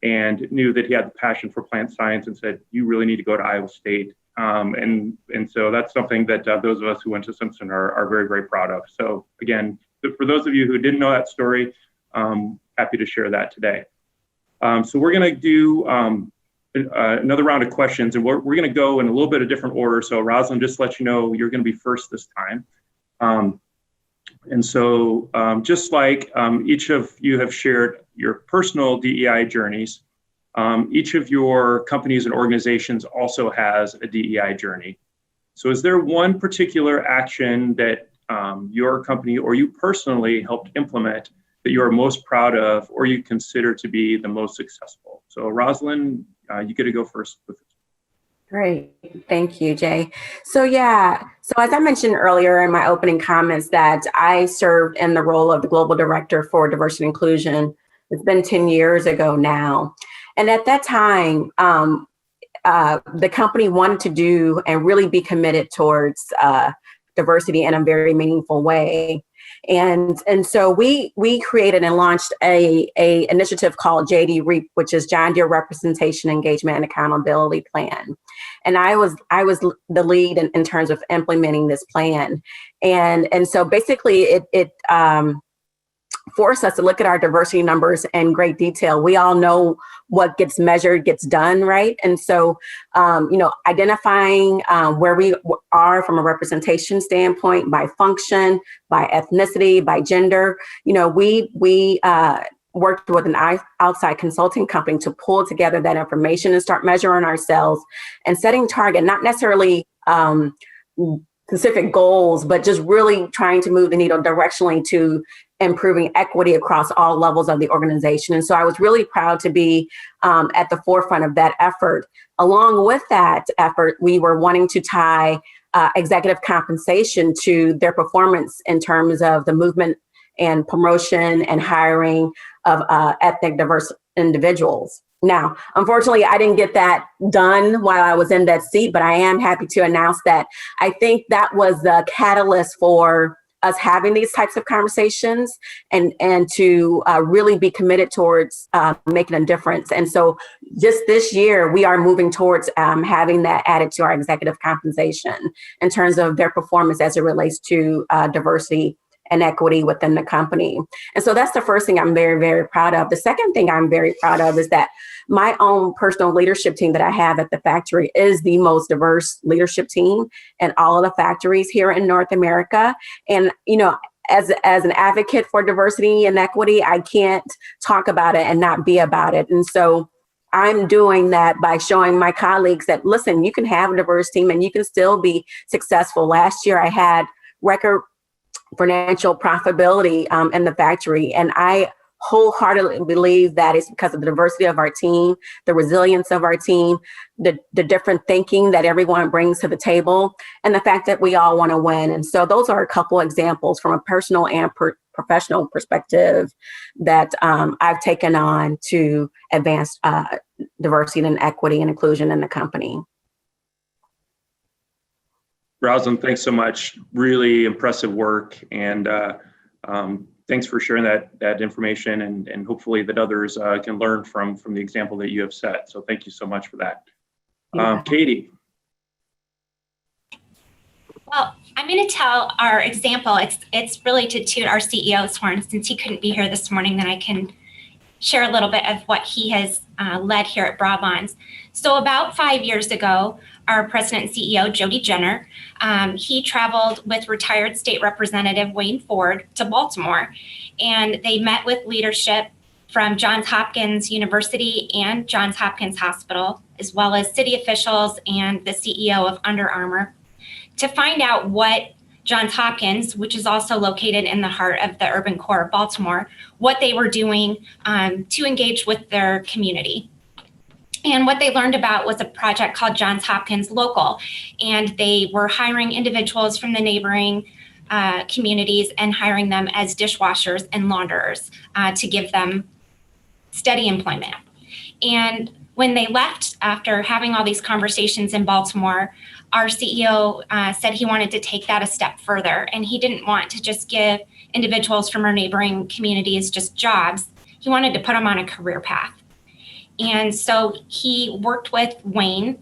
Speaker 6: and knew that he had the passion for plant science and said, you really need to go to Iowa State. And so that's something that those of us who went to Simpson are very, very proud of. So again, for those of you who didn't know that story, happy to share that today. So we're gonna do another round of questions, and we're going to go in a little bit of different order. So Rosalind, just to let you know, you're going to be first this time. And so just like each of you have shared your personal DEI journeys, each of your companies and organizations also has a DEI journey. So is there one particular action that your company or you personally helped implement that you're most proud of or you consider to be the most successful? So Rosalind, you get to go first with this.
Speaker 8: Great. Thank you, Jay. So as I mentioned earlier in my opening comments that I served in the role of the Global Director for Diversity and Inclusion. It's been 10 years ago now. And at that time, the company wanted to do and really be committed towards diversity in a very meaningful way. And so we created and launched a initiative called JD REAP, which is John Deere Representation, Engagement, and Accountability Plan. And I was the lead in terms of implementing this plan. And so basically it forced us to look at our diversity numbers in great detail. We all know what gets measured gets done, right? And so, identifying where we are from a representation standpoint by function, by ethnicity, by gender, we worked with an outside consulting company to pull together that information and start measuring ourselves and setting target, not necessarily specific goals, but just really trying to move the needle directionally to improving equity across all levels of the organization. And so I was really proud to be at the forefront of that effort. Along with that effort, we were wanting to tie executive compensation to their performance in terms of the movement and promotion and hiring of ethnic diverse individuals. Now, unfortunately, I didn't get that done while I was in that seat, but I am happy to announce that I think that was the catalyst for us having these types of conversations and to really be committed towards making a difference. And so just this year, we are moving towards having that added to our executive compensation in terms of their performance as it relates to diversity and equity within the company. And so that's the first thing I'm very, very proud of. The second thing I'm very proud of is that my own personal leadership team that I have at the factory is the most diverse leadership team in all of the factories here in North America. And, as an advocate for diversity and equity, I can't talk about it and not be about it. And so I'm doing that by showing my colleagues that, listen, you can have a diverse team and you can still be successful. Last year, I had record financial profitability in the factory. And I wholeheartedly believe that it's because of the diversity of our team, the resilience of our team, the different thinking that everyone brings to the table, and the fact that we all want to win. And so those are a couple examples from a personal and professional perspective that I've taken on to advance diversity and equity and inclusion in the company.
Speaker 6: Rosalind, thanks so much. Really impressive work. And thanks for sharing that information and hopefully that others can learn from the example that you have set. So thank you so much for that. Katie.
Speaker 9: Well, I'm going to tell our example. It's really to toot our CEO's horn. Since he couldn't be here this morning, then I can share a little bit of what he has led here at Broadlawns. So about 5 years ago, our president and CEO, Jody Jenner, he traveled with retired state representative Wayne Ford to Baltimore, and they met with leadership from Johns Hopkins University and Johns Hopkins Hospital, as well as city officials and the CEO of Under Armour, to find out what Johns Hopkins, which is also located in the heart of the urban core of Baltimore, what they were doing to engage with their community. And what they learned about was a project called Johns Hopkins Local. And they were hiring individuals from the neighboring communities and hiring them as dishwashers and launderers to give them steady employment. And when they left after having all these conversations in Baltimore, our CEO said he wanted to take that a step further. And he didn't want to just give individuals from our neighboring communities just jobs. He wanted to put them on a career path. And so he worked with Wayne,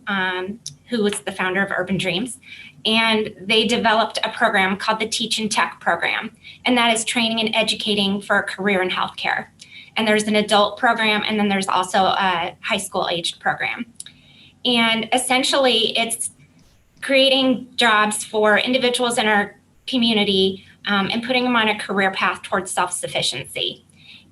Speaker 9: who was the founder of Urban Dreams, and they developed a program called the Teach and Tech program. And that is training and educating for a career in healthcare. And there's an adult program, and then there's also a high school aged program. And essentially it's creating jobs for individuals in our community and putting them on a career path towards self-sufficiency.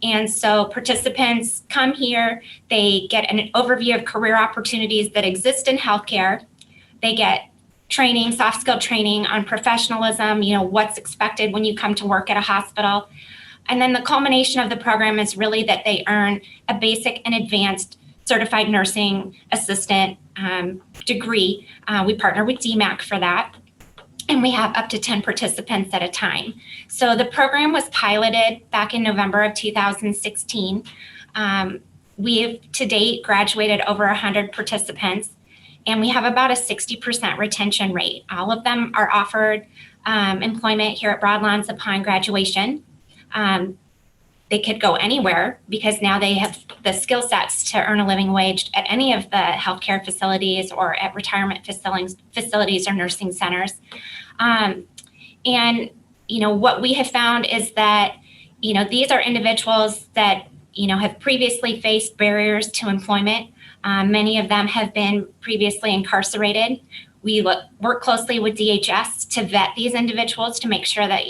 Speaker 9: And so participants come here, they get an overview of career opportunities that exist in healthcare. They get training, soft skill training on professionalism, what's expected when you come to work at a hospital. And then the culmination of the program is really that they earn a basic and advanced certified nursing assistant degree. We partner with DMAC for that. And we have up to 10 participants at a time. So the program was piloted back in November of 2016. We have to date graduated over 100 participants, and we have about a 60% retention rate. All of them are offered employment here at Broadlawns upon graduation. They could go anywhere because now they have the skill sets to earn a living wage at any of the healthcare facilities or at retirement facilities or nursing centers. And, what we have found is that, these are individuals that, have previously faced barriers to employment. Many of them have been previously incarcerated. We work closely with DHS to vet these individuals to make sure that,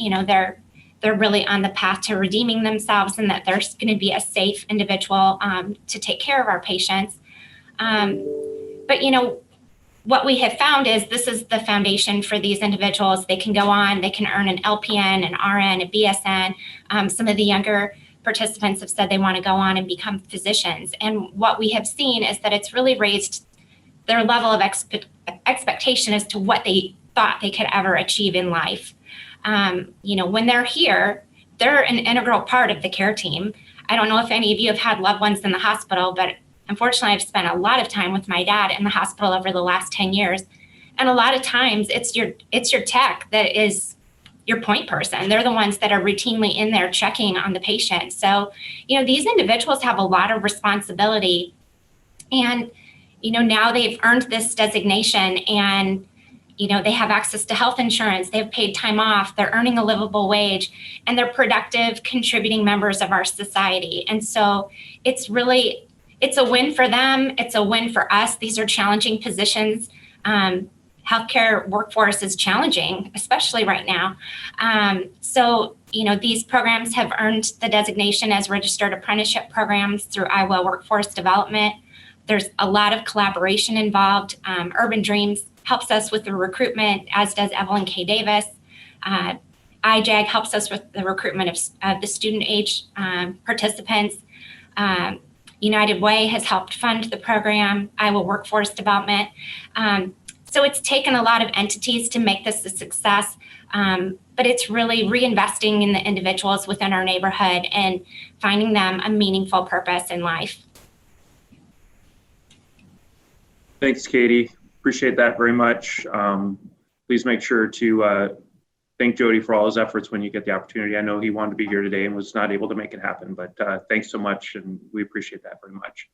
Speaker 9: they're really on the path to redeeming themselves and that there's going to be a safe individual to take care of our patients. But, what we have found is this is the foundation for these individuals. They can go on, they can earn an LPN, an RN, a BSN. Some of the younger participants have said they want to go on and become physicians. And what we have seen is that it's really raised their level of expectation as to what they thought they could ever achieve in life. When they're here, they're an integral part of the care team. I don't know if any of you have had loved ones in the hospital, but unfortunately, I've spent a lot of time with my dad in the hospital over the last 10 years. And a lot of times it's your tech that is your point person. They're the ones that are routinely in there checking on the patient. So, these individuals have a lot of responsibility. And, now they've earned this designation and they have access to health insurance, they've paid time off, they're earning a livable wage, and they're productive, contributing members of our society. And so it's a win for them, it's a win for us. These are challenging positions. Healthcare workforce is challenging, especially right now. So these programs have earned the designation as registered apprenticeship programs through Iowa Workforce Development. There's a lot of collaboration involved. Urban Dreams helps us with the recruitment, as does Evelyn K. Davis. IJAG helps us with the recruitment of the student age participants. United Way has helped fund the program, Iowa Workforce Development. So it's taken a lot of entities to make this a success, but it's really reinvesting in the individuals within our neighborhood and finding them a meaningful purpose in life.
Speaker 6: Thanks, Katie. Appreciate that very much. Please make sure to thank Jody for all his efforts when you get the opportunity. I know he wanted to be here today and was not able to make it happen, but thanks so much, and we appreciate that very much.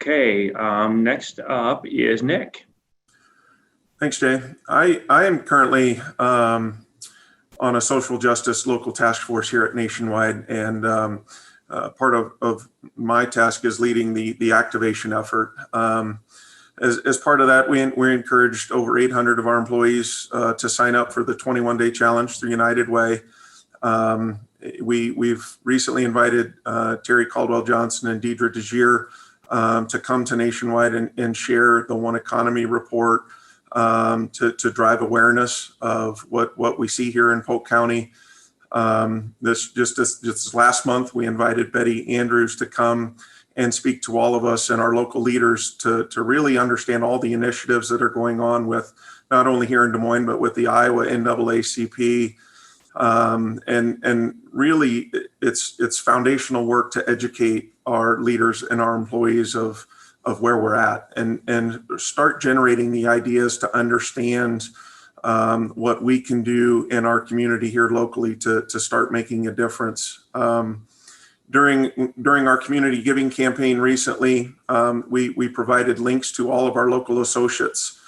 Speaker 6: Okay, next up is Nick.
Speaker 10: Thanks, Jay. I am currently on a social justice local task force here at Nationwide, and part of my task is leading the activation effort. As part of that, we encouraged over 800 of our employees to sign up for the 21-day challenge through United Way. We've recently invited Terry Caldwell Johnson and Deidre DeGier to come to Nationwide and share the One Economy report to drive awareness of what we see here in Polk County. This last month, we invited Betty Andrews to come and speak to all of us and our local leaders to really understand all the initiatives that are going on with not only here in Des Moines, but with the Iowa NAACP. And really it's foundational work to educate our leaders and our employees of where we're at and start generating the ideas to understand what we can do in our community here locally to start making a difference. During our community giving campaign recently, we provided links to all of our local associates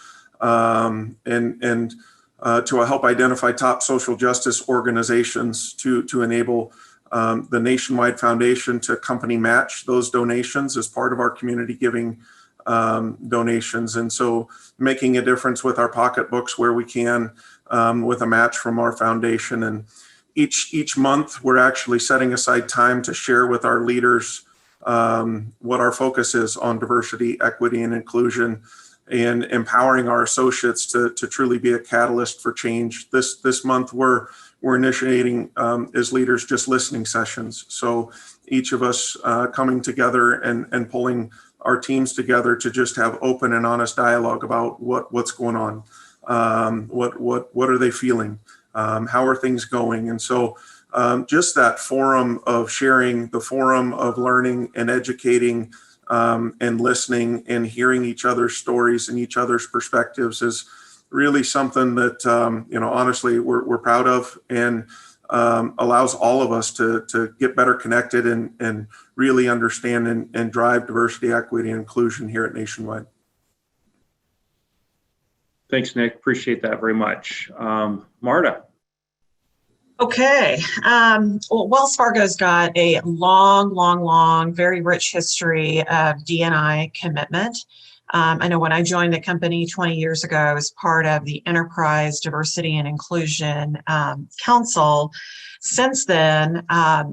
Speaker 10: and to help identify top social justice organizations to enable the Nationwide Foundation to company match those donations as part of our community giving donations. And so making a difference with our pocketbooks where we can with a match from our foundation. And each month, we're actually setting aside time to share with our leaders what our focus is on diversity, equity, and inclusion, and empowering our associates to truly be a catalyst for change. This month, we're initiating as leaders just listening sessions. So each of us coming together and pulling our teams together to just have open and honest dialogue about what's going on, what are they feeling, how are things going, and so just that forum of sharing, the forum of learning and educating, and listening and hearing each other's stories and each other's perspectives is really something that honestly we're proud of, and allows all of us to get better connected and really understand and drive diversity, equity, and inclusion here at Nationwide.
Speaker 6: Thanks, Nick. Appreciate that very much. Marta.
Speaker 7: Okay. Well, Wells Fargo's got a long, very rich history of D&I commitment. I know when I joined the company 20 years ago, I was part of the Enterprise Diversity and Inclusion Council. Since then, I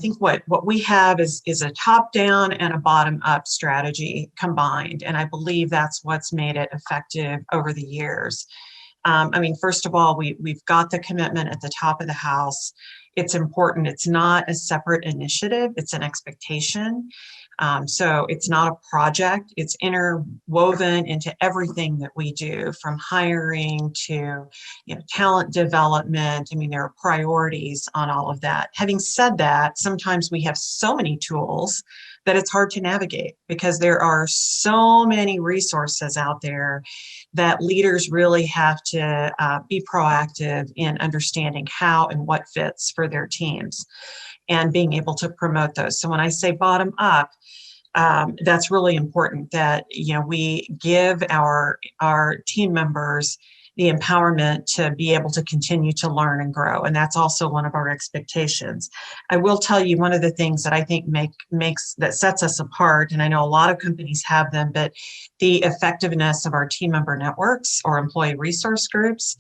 Speaker 7: think what we have is a top-down and a bottom-up strategy combined, and I believe that's what's made it effective over the years. First of all, we've got the commitment at the top of the house. It's important. It's not a separate initiative. It's an expectation. So it's not a project. It's interwoven into everything that we do, from hiring to talent development. There are priorities on all of that. Having said that, sometimes we have so many tools that it's hard to navigate, because there are so many resources out there that leaders really have to be proactive in understanding how and what fits for their teams and being able to promote those. So when I say bottom up, that's really important, that we give our team members the empowerment to be able to continue to learn and grow. And that's also one of our expectations. I will tell you, one of the things that I think that sets us apart, and I know a lot of companies have them, but the effectiveness of our team member networks or employee resource groups.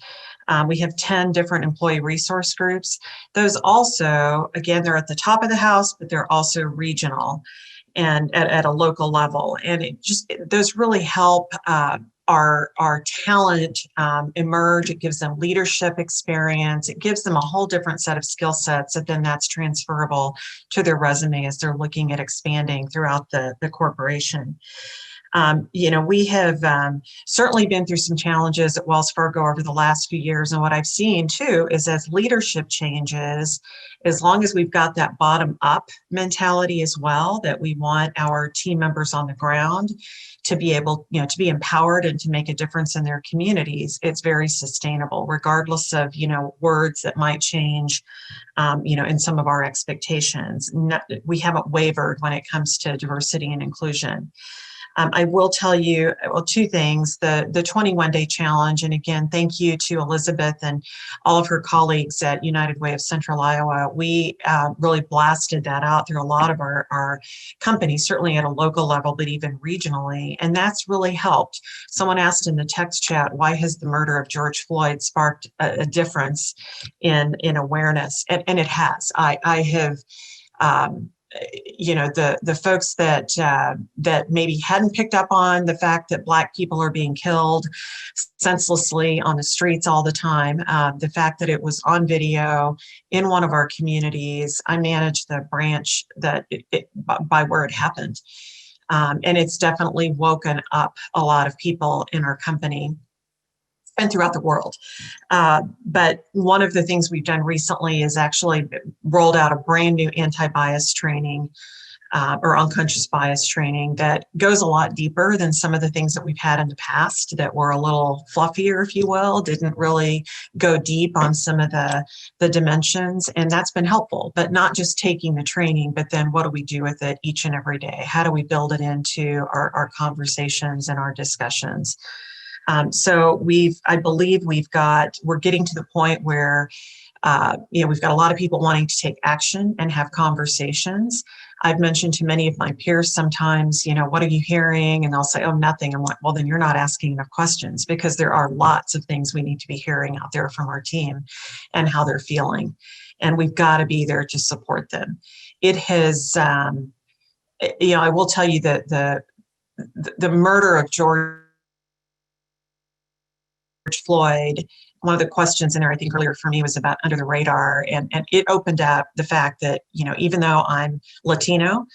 Speaker 7: We have 10 different employee resource groups. Those also, again, they're at the top of the house, but they're also regional and at a local level. And those really help our talent emerge. It gives them leadership experience. It gives them a whole different set of skill sets that then that's transferable to their resume as they're looking at expanding throughout the corporation. We have certainly been through some challenges at Wells Fargo over the last few years. And what I've seen too is, as leadership changes, as long as we've got that bottom up mentality as well, that we want our team members on the ground to be able, to be empowered and to make a difference in their communities, it's very sustainable, regardless of, words that might change, in some of our expectations. We haven't wavered when it comes to diversity and inclusion. I will tell you, two things. The 21-day challenge, and again, thank you to Elizabeth and all of her colleagues at United Way of Central Iowa. We really blasted that out through a lot of our companies, certainly at a local level, but even regionally, and that's really helped. Someone asked in the text chat, why has the murder of George Floyd sparked a difference in awareness? And it has. I have the folks that maybe hadn't picked up on the fact that Black people are being killed senselessly on the streets all the time, the fact that it was on video in one of our communities. I managed the branch by where it happened. And it's definitely woken up a lot of people in our company and throughout the world. But one of the things we've done recently is actually rolled out a brand new anti-bias training or unconscious bias training that goes a lot deeper than some of the things that we've had in the past that were a little fluffier, if you will, didn't really go deep on some of the dimensions. And that's been helpful, but not just taking the training, but then what do we do with it each and every day? How do we build it into our conversations and our discussions? So I believe we're getting to the point where we've got a lot of people wanting to take action and have conversations. I've mentioned to many of my peers sometimes, what are you hearing? And they'll say, oh, nothing. I'm like, well, then you're not asking enough questions, because there are lots of things we need to be hearing out there from our team and how they're feeling. And we've got to be there to support them. It has, I will tell you that the murder of George Floyd, one of the questions in there, I think earlier for me, was about under the radar, and it opened up the fact that, even though I'm Latino,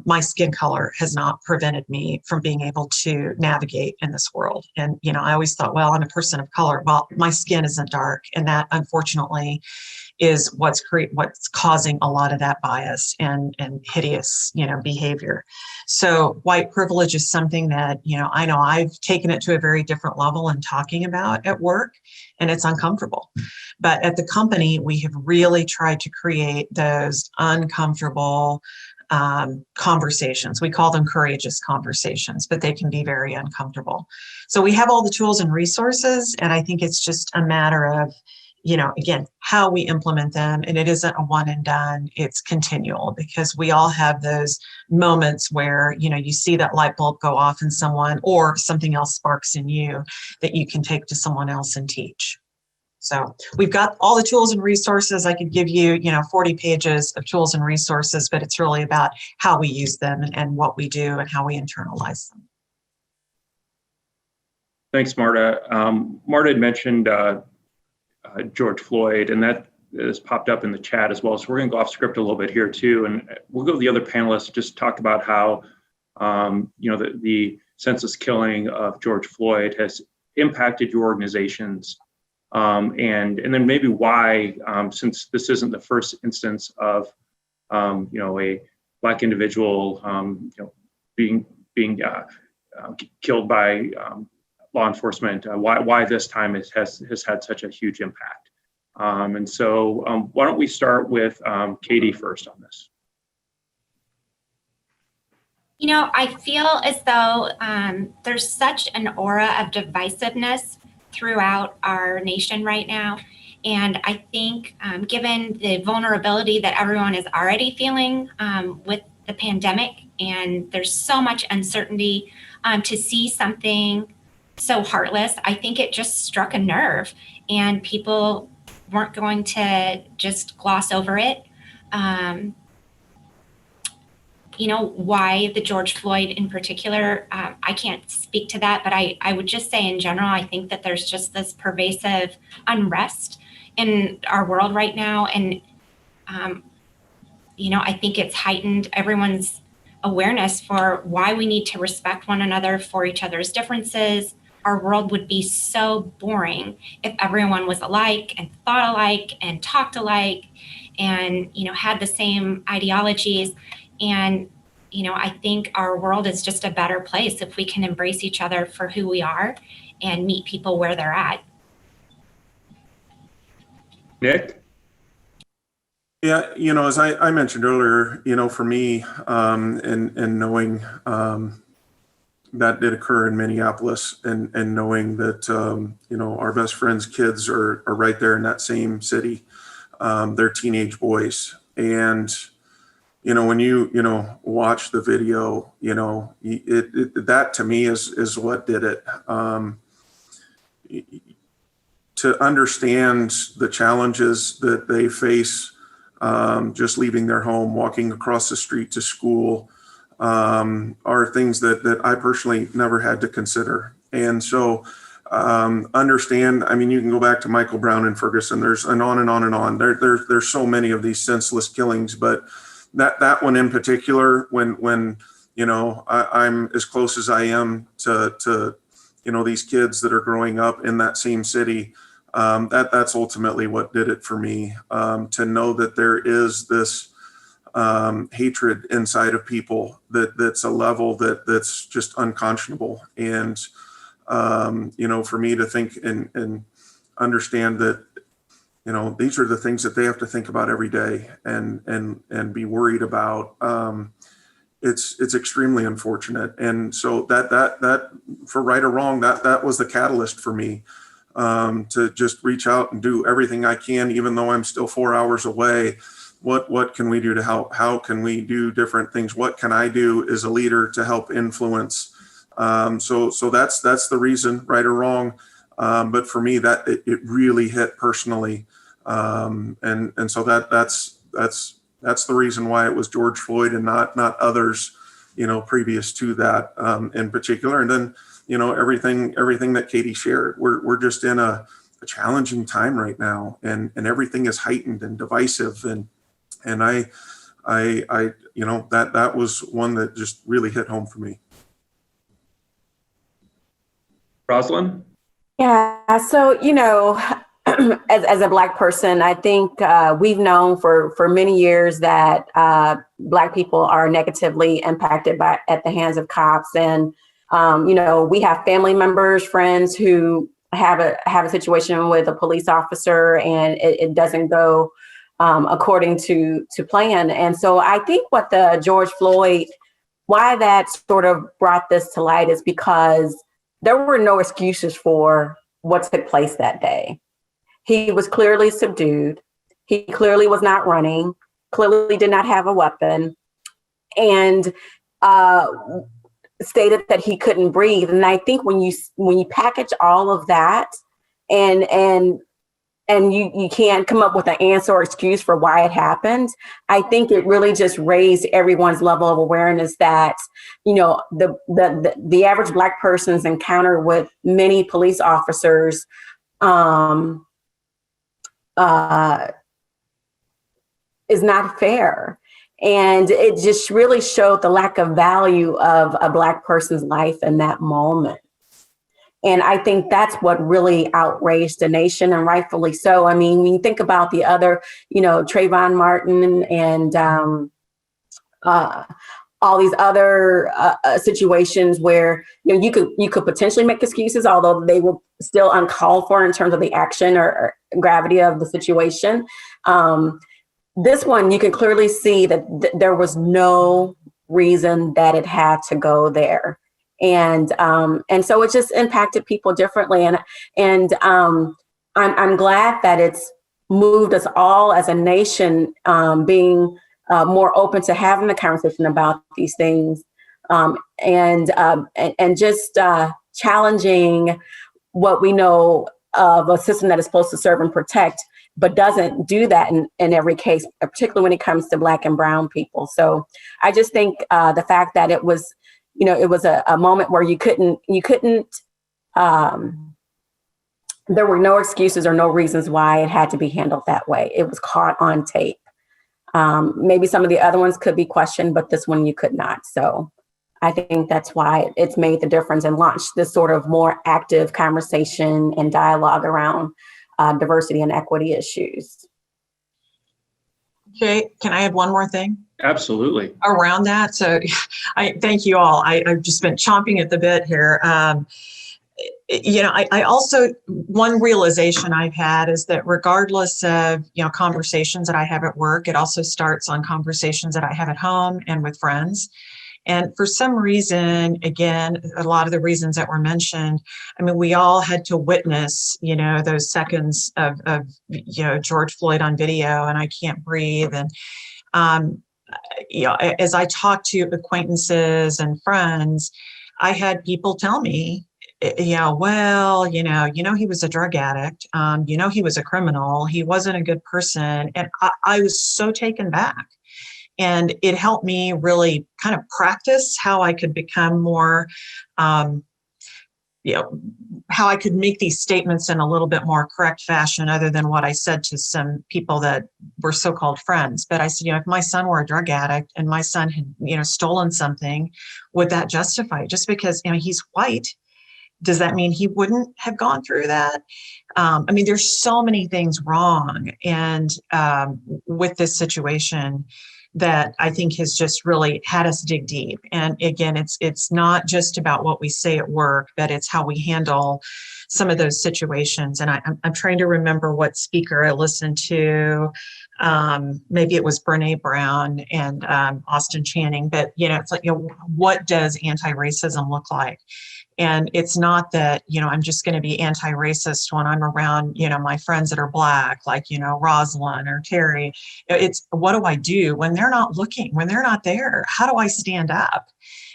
Speaker 7: my skin color has not prevented me from being able to navigate in this world. And, I always thought, well, I'm a person of color. Well, my skin isn't dark. And that, unfortunately, is what's causing a lot of that bias and hideous, behavior. So white privilege is something that, I know I've taken it to a very different level in talking about at work, and it's uncomfortable. But at the company, we have really tried to create those uncomfortable conversations. We call them courageous conversations, but they can be very uncomfortable. So we have all the tools and resources, and I think it's just a matter of, again, how we implement them. And it isn't a one and done, it's continual, because we all have those moments where, you see that light bulb go off in someone, or something else sparks in you that you can take to someone else and teach. So we've got all the tools and resources. I could give you, 40 pages of tools and resources, but it's really about how we use them and what we do and how we internalize them.
Speaker 6: Thanks, Marta. Marta had mentioned George Floyd, and that has popped up in the chat as well. So we're going to go off script a little bit here too, and we'll go to the other panelists, just talk about how the senseless killing of George Floyd has impacted your organizations, and then maybe why, since this isn't the first instance of a Black individual being killed by law enforcement, why this time it has had such a huge impact. And so why don't we start with Katie first on this?
Speaker 9: I feel as though there's such an aura of divisiveness throughout our nation right now. And I think given the vulnerability that everyone is already feeling with the pandemic, and there's so much uncertainty, to see something so heartless, I think it just struck a nerve, and people weren't going to just gloss over it. Why the George Floyd in particular, I can't speak to that, but I would just say in general, I think that there's just this pervasive unrest in our world right now. And, I think it's heightened everyone's awareness for why we need to respect one another for each other's differences. Our world would be so boring if everyone was alike and thought alike and talked alike and, had the same ideologies. And, I think our world is just a better place if we can embrace each other for who we are and meet people where they're at.
Speaker 6: Nick?
Speaker 10: Yeah, as I mentioned earlier, for me, and knowing that did occur in Minneapolis, and knowing that, our best friends' kids are right there in that same city, they're teenage boys. And, when you, watch the video, that to me is what did it. To understand the challenges that they face, just leaving their home, walking across the street to school, are things that I personally never had to consider. And so understand, you can go back to Michael Brown and Ferguson, and on and on and on. There's so many of these senseless killings, but that one in particular, when I'm as close as I am to these kids that are growing up in that same city, that's ultimately what did it for me. To know that there is this hatred inside of people that's a level that's just unconscionable. And for me to think and understand that these are the things that they have to think about every day and be worried about, it's extremely unfortunate. And so that for right or wrong, that was the catalyst for me to just reach out and do everything I can, even though I'm still 4 hours away. What can we do to help? How can we do different things? What can I do as a leader to help influence? So that's the reason, right or wrong. But for me, that it really hit personally. And so that's the reason why it was George Floyd and not others, previous to that in particular. And then, everything that Katie shared, we're just in a challenging time right now, and everything is heightened and divisive. And I that was one that just really hit home for me.
Speaker 6: Rosalind?
Speaker 8: Yeah, so, as a Black person, I think we've known for many years that Black people are negatively impacted at the hands of cops. And, we have family members, friends who have a situation with a police officer, and it doesn't go according to plan. And so I think what why that sort of brought this to light is because there were no excuses for what took place that day. He was clearly subdued. He clearly was not running, clearly did not have a weapon, and stated that he couldn't breathe. And I think when you package all of that and you can't come up with an answer or excuse for why it happened, I think it really just raised everyone's level of awareness that, the average Black person's encounter with many police officers is not fair. And it just really showed the lack of value of a Black person's life in that moment. And I think that's what really outraged the nation, and rightfully so. I mean, when you think about the other, Trayvon Martin and all these other situations where you could potentially make excuses, although they were still uncalled for in terms of the action or gravity of the situation. This one, you can clearly see that there was no reason that it had to go there. And so it just impacted people differently. And I'm glad that it's moved us all as a nation, being more open to having the conversation about these things, and just challenging what we know of a system that is supposed to serve and protect, but doesn't do that in every case, particularly when it comes to Black and brown people. So I just think the fact that it was, it was a moment where you couldn't, there were no excuses or no reasons why it had to be handled that way. It was caught on tape. Maybe some of the other ones could be questioned, but this one you could not. So I think that's why it's made the difference and launched this sort of more active conversation and dialogue around diversity and equity issues.
Speaker 7: Okay, can I add one more thing?
Speaker 6: Absolutely.
Speaker 7: Around that. So I thank you all. I've just been chomping at the bit here. I also, one realization I've had is that regardless of, conversations that I have at work, it also starts on conversations that I have at home and with friends. And for some reason, again, a lot of the reasons that were mentioned, I mean, we all had to witness, those seconds of George Floyd on video, and I can't breathe. And, as I talked to acquaintances and friends, I had people tell me, he was a drug addict. He was a criminal. He wasn't a good person. And I was so taken back. And it helped me really kind of practice how I could become more, how I could make these statements in a little bit more correct fashion, other than what I said to some people that were so-called friends. But I said, if my son were a drug addict and my son had, stolen something, would that justify it? Just because, he's white, does that mean he wouldn't have gone through that? There's so many things wrong. And with this situation, that I think has just really had us dig deep. And again, it's not just about what we say at work, but it's how we handle some of those situations. And I'm trying to remember what speaker I listened to. Maybe it was Brene Brown and Austin Channing, but it's like, what does anti-racism look like? And it's not that, I'm just going to be anti-racist when I'm around, my friends that are Black, like, Rosalind or Terry. It's what do I do when they're not looking, when they're not there? How do I stand up?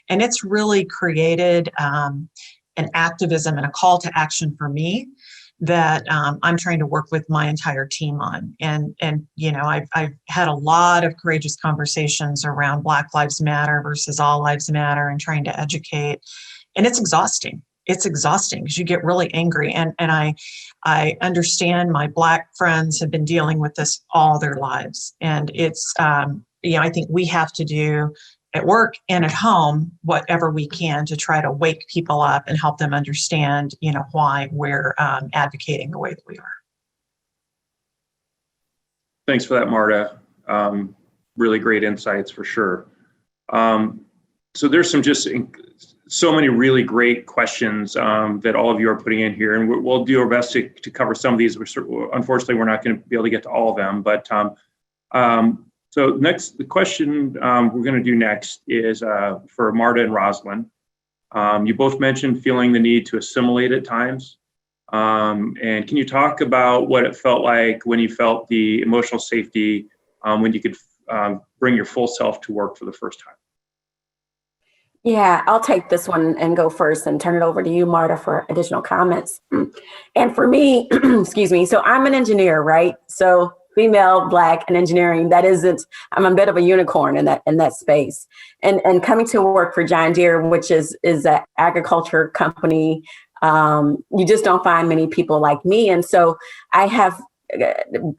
Speaker 7: And it's really created an activism and a call to action for me that I'm trying to work with my entire team on. And I've had a lot of courageous conversations around Black Lives Matter versus All Lives Matter and trying to educate. And it's exhausting. It's exhausting because you get really angry. And I understand my Black friends have been dealing with this all their lives. And it's, I think we have to do at work and at home whatever we can to try to wake people up and help them understand, why we're advocating the way that we are.
Speaker 6: Thanks for that, Marta. Really great insights for sure. So there's so many really great questions that all of you are putting in here, and we'll do our best to cover some of these. Unfortunately, we're not going to be able to get to all of them, but so the question we're going to do next is for Marta and Rosalind. You both mentioned feeling the need to assimilate at times. And can you talk about what it felt like when you felt the emotional safety when you could bring your full self to work for the first time?
Speaker 8: Yeah, I'll take this one and go first and turn it over to you, Marta, for additional comments. And for me, excuse me, so I'm an engineer, right? So female, Black, and engineering, I'm a bit of a unicorn in that space. And coming to work for John Deere, which is an agriculture company, you just don't find many people like me. And so I have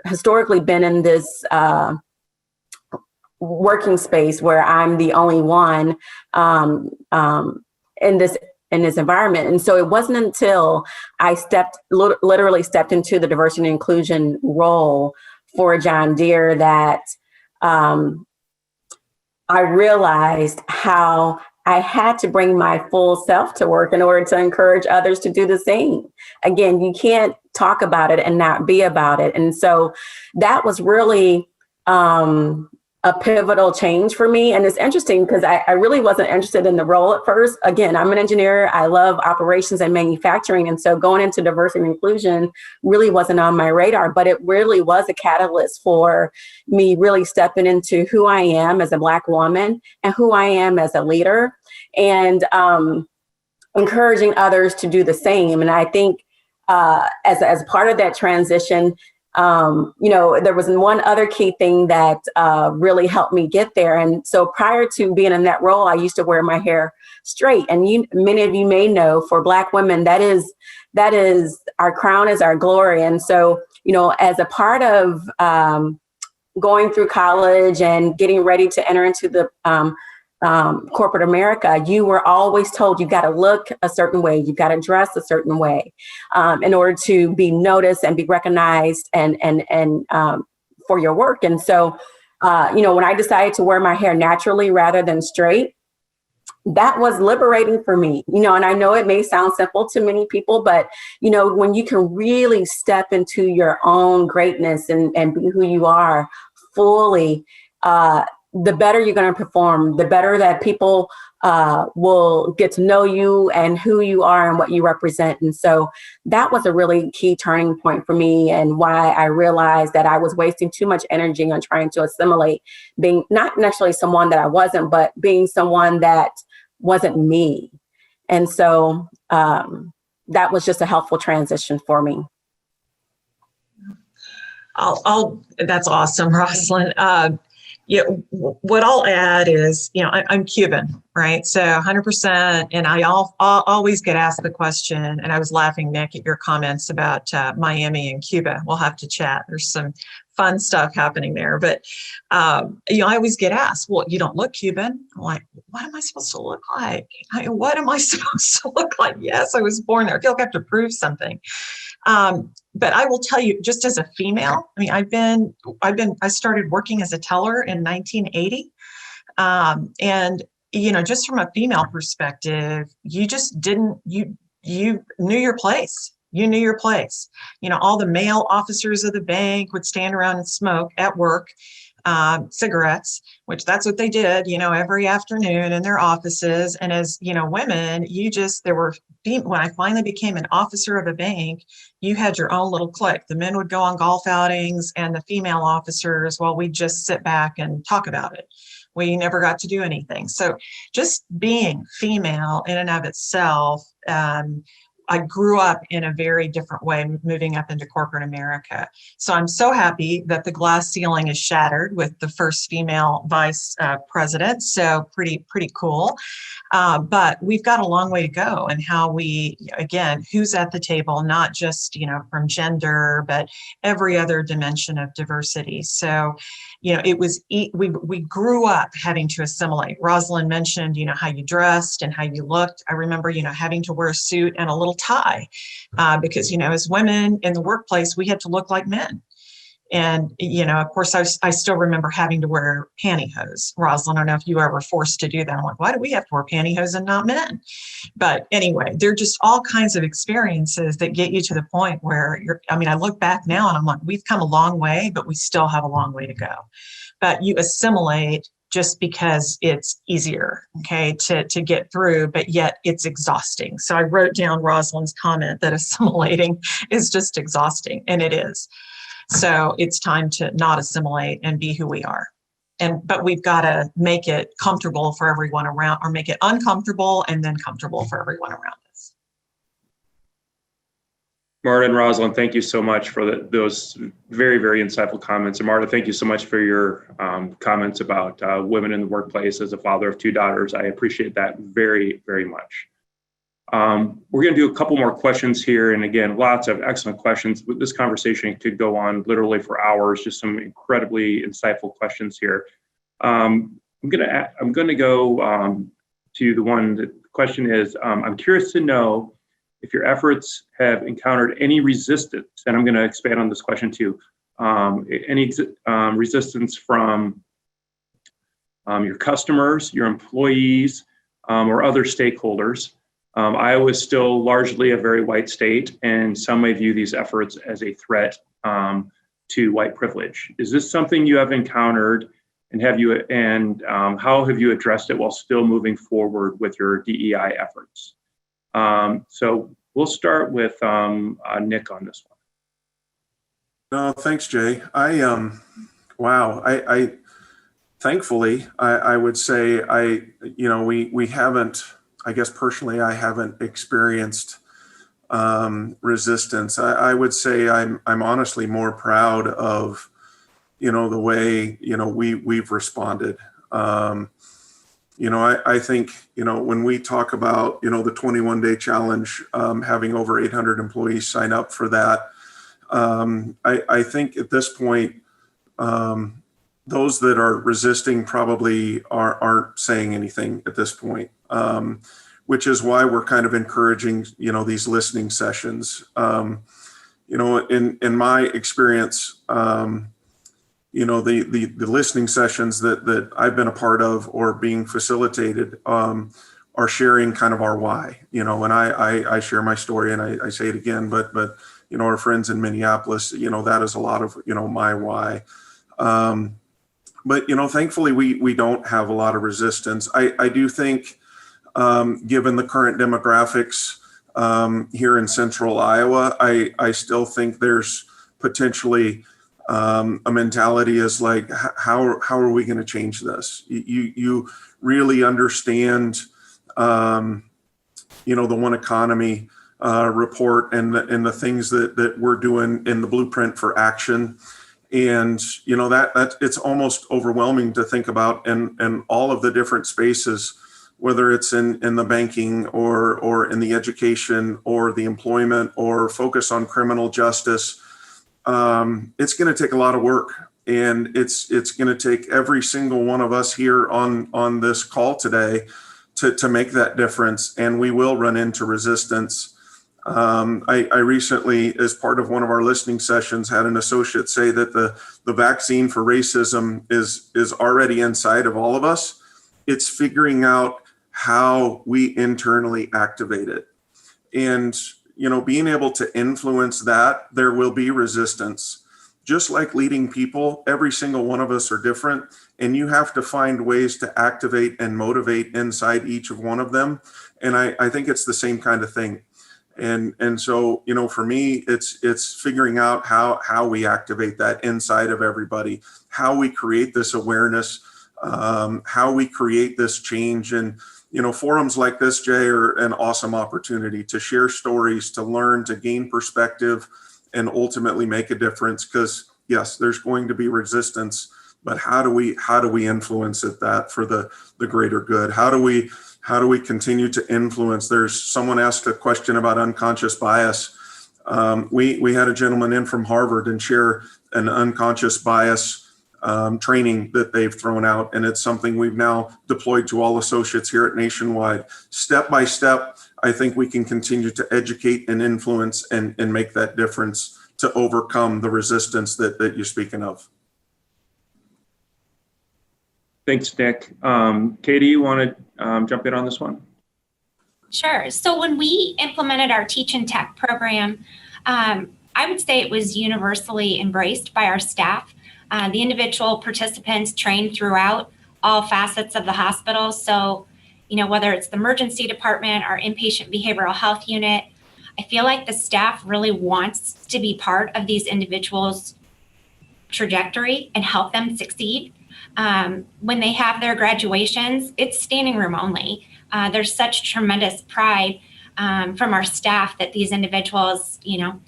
Speaker 8: historically been in this working space where I'm the only one in this environment. And so it wasn't until I literally stepped into the diversity and inclusion role for John Deere that I realized how I had to bring my full self to work in order to encourage others to do the same. Again, you can't talk about it and not be about it. And so that was really a pivotal change for me. And it's interesting because I really wasn't interested in the role at first. Again, I'm an engineer. I love operations and manufacturing. And so going into diversity and inclusion really wasn't on my radar, but it really was a catalyst for me really stepping into who I am as a Black woman and who I am as a leader, and encouraging others to do the same. And I think as part of that transition, there was one other key thing that really helped me get there. And so prior to being in that role, I used to wear my hair straight. And many of you may know, for Black women, that is our crown, is our glory. And so, as a part of going through college and getting ready to enter into the corporate America, you were always told you got to look a certain way, you got to dress a certain way in order to be noticed and be recognized and for your work. And so, when I decided to wear my hair naturally rather than straight, that was liberating for me, and I know it may sound simple to many people, but, when you can really step into your own greatness and be who you are fully, the better you're going to perform, the better that people will get to know you and who you are and what you represent. And so that was a really key turning point for me, and why I realized that I was wasting too much energy on trying to assimilate, being not necessarily someone that I wasn't, but being someone that wasn't me. And so that was just a helpful transition for me.
Speaker 7: That's awesome, Rosalind. What I'll add is, I'm Cuban, right? So 100%. And I always get asked the question, and I was laughing, Nick, at your comments about Miami and Cuba. We'll have to chat. There's some fun stuff happening there. But, I always get asked, well, you don't look Cuban. I'm like, what am I supposed to look like? What am I supposed to look like? Yes, I was born there. I feel like I have to prove something. But I will tell you, just as a female, I mean, I started working as a teller in 1980. And, you know, just from a female perspective, you just didn't, you knew your place. You knew your place. You know, all the male officers of the bank would stand around and smoke at work, cigarettes, which that's what they did, you know, every afternoon in their offices. And as, you know, women, when I finally became an officer of a bank, you had your own little clique. The men would go on golf outings and the female officers, well, we'd just sit back and talk about it. We never got to do anything. So just being female in and of itself, I grew up in a very different way, moving up into corporate America. So I'm so happy that the glass ceiling is shattered with the first female vice president. So pretty cool. But we've got a long way to go in how we, again, who's at the table, not just, you know, from gender, but every other dimension of diversity. So, you know, it was, we grew up having to assimilate. Rosalind mentioned, you know, how you dressed and how you looked. I remember, you know, having to wear a suit and a little tie because, you know, as women in the workplace, we had to look like men. And, you know, of course, I still remember having to wear pantyhose. Rosalind, I don't know if you were ever forced to do that. I'm like, why do we have to wear pantyhose and not men? But anyway, there are just all kinds of experiences that get you to the point where I look back now and I'm like, we've come a long way, but we still have a long way to go. But you assimilate just because it's easier, okay, to get through, but yet it's exhausting. So I wrote down Rosalind's comment that assimilating is just exhausting, and it is. So it's time to not assimilate and be who we are. But we've got to make it comfortable for everyone around, or make it uncomfortable and then comfortable for everyone around us.
Speaker 6: Marta and Rosalind, thank you so much for those very, very insightful comments. And Marta, thank you so much for your comments about women in the workplace. As a father of 2 daughters, I appreciate that very, very much. We're going to do a couple more questions here. And again, lots of excellent questions. This conversation could go on literally for hours, just some incredibly insightful questions here. I'm going to go to the one that the question is, I'm curious to know if your efforts have encountered any resistance, and I'm going to expand on this question too, any resistance from your customers, your employees, or other stakeholders. Iowa is still largely a very white state, and some may view these efforts as a threat to white privilege. Is this something you have encountered, and how have you addressed it while still moving forward with your DEI efforts? So we'll start with Nick on this one.
Speaker 10: No, thanks, Jay. Thankfully, I would say we haven't. I guess personally, I haven't experienced resistance. I would say I'm honestly more proud of, the way, we've responded. I think, when we talk about, the 21-day challenge, having over 800 employees sign up for that, I think at this point, those that are resisting probably aren't saying anything at this point. Which is why we're kind of encouraging, these listening sessions. In my experience, the listening sessions that I've been a part of or being facilitated are sharing kind of our why. And I share my story, and I say it again, but our friends in Minneapolis, that is a lot of my why. But thankfully we don't have a lot of resistance. I do think. Given the current demographics here in central Iowa, I still think there's potentially a mentality is like, how are we going to change this? You really understand, the One Economy report and the things that we're doing in the blueprint for action. And, that it's almost overwhelming to think about and all of the different spaces, whether it's in the banking or in the education or the employment or focus on criminal justice. It's going to take a lot of work, and it's going to take every single one of us here on this call today to make that difference. And we will run into resistance. I recently, as part of one of our listening sessions, had an associate say that the vaccine for racism is already inside of all of us. It's figuring out how we internally activate it. And, you know, being able to influence that, there will be resistance. Just like leading people, every single one of us are different, and you have to find ways to activate and motivate inside each of one of them. And I think it's the same kind of thing. And so, you know, for me, it's figuring out how we activate that inside of everybody, how we create this awareness, how we create this change. And, you know, forums like this, Jay, are an awesome opportunity to share stories, to learn, to gain perspective, and ultimately make a difference. Because yes, there's going to be resistance, but how do we influence that for the greater good? How do we continue to influence? There's someone asked a question about unconscious bias. We had a gentleman in from Harvard and share an unconscious bias training that they've thrown out, and it's something we've now deployed to all associates here at Nationwide. Step by step, I think we can continue to educate and influence and make that difference to overcome the resistance that you're speaking of.
Speaker 6: Thanks, Nick. Katie, you want to jump in on this one?
Speaker 9: Sure. So when we implemented our Teach and Tech program, I would say it was universally embraced by our staff. The individual participants trained throughout all facets of the hospital. So, you know, whether it's the emergency department, our inpatient behavioral health unit, I feel like the staff really wants to be part of these individuals' trajectory and help them succeed. When they have their graduations, it's standing room only. There's such tremendous pride from our staff that these individuals, you know,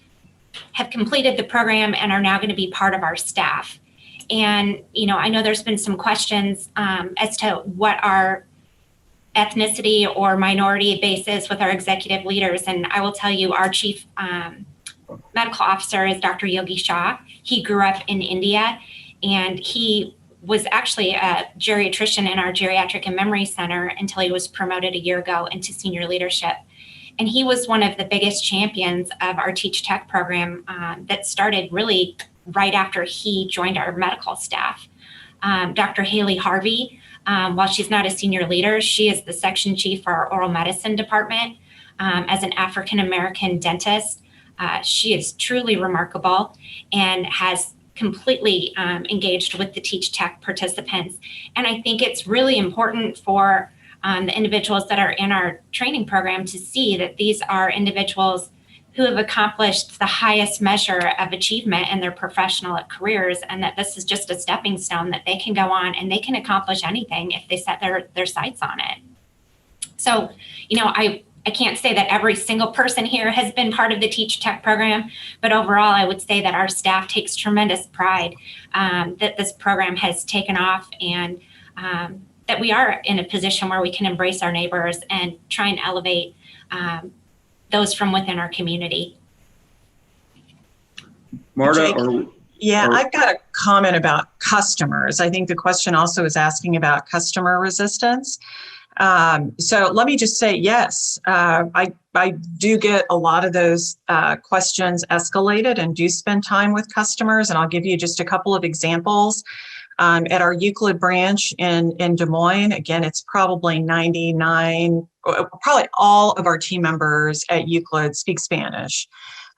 Speaker 9: have completed the program and are now going to be part of our staff. And, you know, I know there's been some questions as to what our ethnicity or minority base is with our executive leaders. And I will tell you, our chief medical officer is Dr. Yogi Shah. He grew up in India, and he was actually a geriatrician in our geriatric and memory center until he was promoted a year ago into senior leadership. And he was one of the biggest champions of our Teach Tech program that started really right after he joined our medical staff. Dr. Haley Harvey, while she's not a senior leader, she is the section chief for our oral medicine department. As an African-American dentist, she is truly remarkable and has completely engaged with the Teach Tech participants. And I think it's really important for the individuals that are in our training program to see that these are individuals who have accomplished the highest measure of achievement in their professional careers, and that this is just a stepping stone that they can go on and they can accomplish anything if they set their sights on it. So, you know, I can't say that every single person here has been part of the Teach Tech program, but overall, I would say that our staff takes tremendous pride that this program has taken off, and that we are in a position where we can embrace our neighbors and try and elevate those from within our community.
Speaker 6: Marta?
Speaker 7: I've got a comment about customers. I think the question also is asking about customer resistance. So let me just say, yes, I do get a lot of those questions escalated and do spend time with customers. And I'll give you just a couple of examples. At our Euclid branch in Des Moines, again, it's probably probably all of our team members at Euclid speak Spanish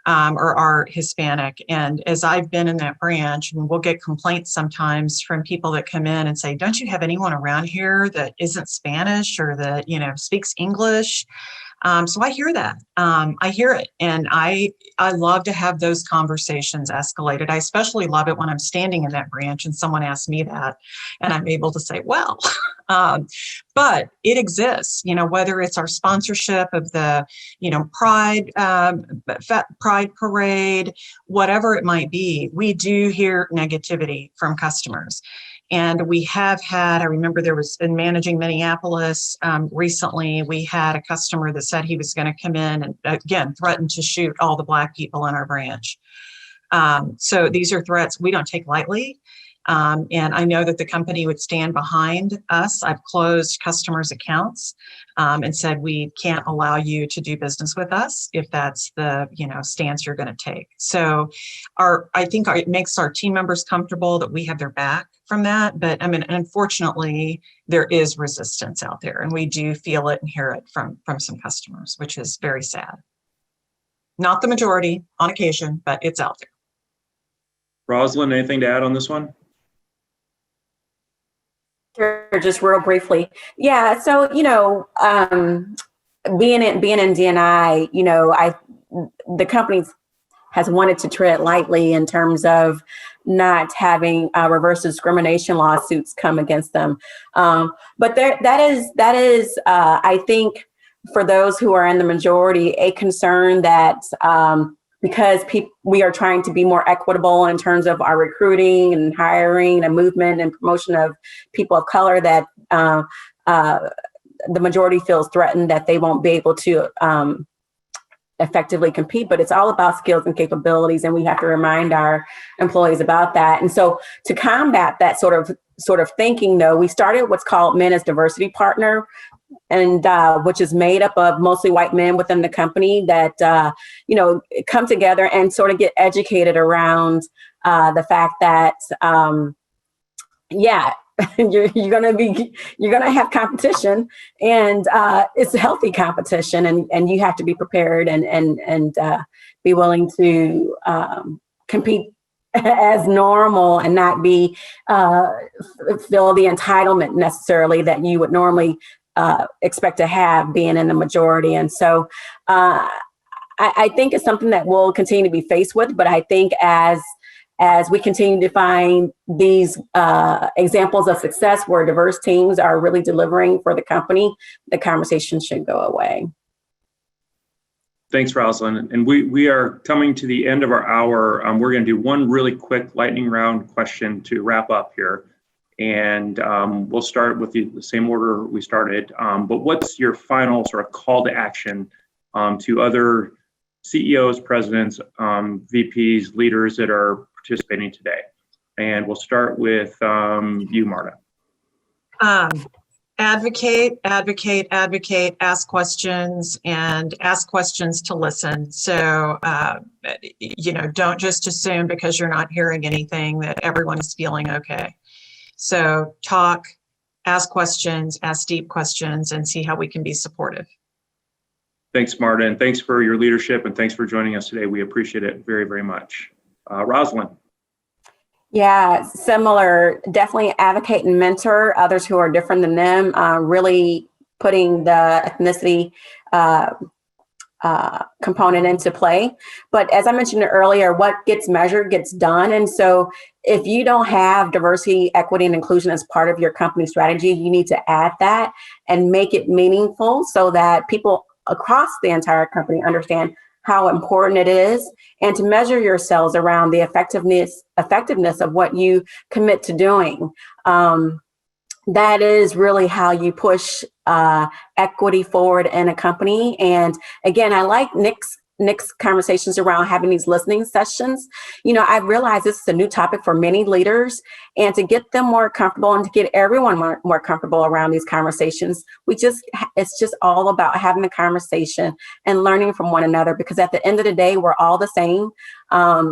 Speaker 7: or are Hispanic. And as I've been in that branch, and we'll get complaints sometimes from people that come in and say, don't you have anyone around here that isn't Spanish or that, you know, speaks English? So I hear that. I hear it. And I love to have those conversations escalated. I especially love it when I'm standing in that branch and someone asks me that, and I'm able to say, well, but it exists, you know, whether it's our sponsorship of the, you know, Pride Parade, whatever it might be, we do hear negativity from customers. And we have had, I remember there was in managing Minneapolis recently, we had a customer that said he was going to come in and again, threatened to shoot all the Black people in our branch. So these are threats we don't take lightly. And I know that the company would stand behind us. I've closed customers' accounts and said we can't allow you to do business with us if that's the stance you're going to take. So I think it makes our team members comfortable that we have their back from that. But I mean, unfortunately, there is resistance out there, and we do feel it and hear it from some customers, which is very sad. Not the majority on occasion, but it's out there.
Speaker 6: Rosalind, anything to add on this one?
Speaker 8: Sure, just real briefly. Yeah, so being in DNI, the company has wanted to tread lightly in terms of not having reverse discrimination lawsuits come against them. But that is I think for those who are in the majority, a concern that because we are trying to be more equitable in terms of our recruiting and hiring and movement and promotion of people of color, that the majority feels threatened that they won't be able to effectively compete. But it's all about skills and capabilities, and we have to remind our employees about that. And so to combat that sort of thinking, though, we started what's called Men as Diversity Partner, and which is made up of mostly white men within the company that come together and sort of get educated around the fact that you're gonna have competition, and it's a healthy competition, and you have to be prepared and be willing to compete as normal and not be feel the entitlement necessarily that you would normally expect to have being in the majority. And so I think it's something that we'll continue to be faced with, but I think as we continue to find these examples of success where diverse teams are really delivering for the company, the conversation should go away.
Speaker 6: Thanks, Rosalind. And we are coming to the end of our hour. We're going to do one really quick lightning round question to wrap up here. And we'll start with the same order we started. But what's your final sort of call to action to other CEOs, presidents, VPs, leaders that are participating today? And we'll start with you, Marta.
Speaker 7: Advocate, advocate, advocate, ask questions, and ask questions to listen. So, don't just assume because you're not hearing anything that everyone is feeling okay. So talk, ask questions, ask deep questions, and see how we can be supportive.
Speaker 6: Thanks, Marta, and thanks for your leadership, and thanks for joining us today. We appreciate it very, very much. Rosalind.
Speaker 8: Yeah, similar. Definitely advocate and mentor others who are different than them, really putting the ethnicity component into play. But as I mentioned earlier, what gets measured gets done. And so if you don't have diversity, equity, and inclusion as part of your company strategy, you need to add that and make it meaningful so that people across the entire company understand how important it is, and to measure yourselves around the effectiveness of what you commit to doing. That is really how you push equity forward in a company. And again, I like Nick's conversations around having these listening sessions. I realize this is a new topic for many leaders, and to get them more comfortable and to get everyone more comfortable around these conversations, it's just all about having a conversation and learning from one another, because at the end of the day, we're all the same.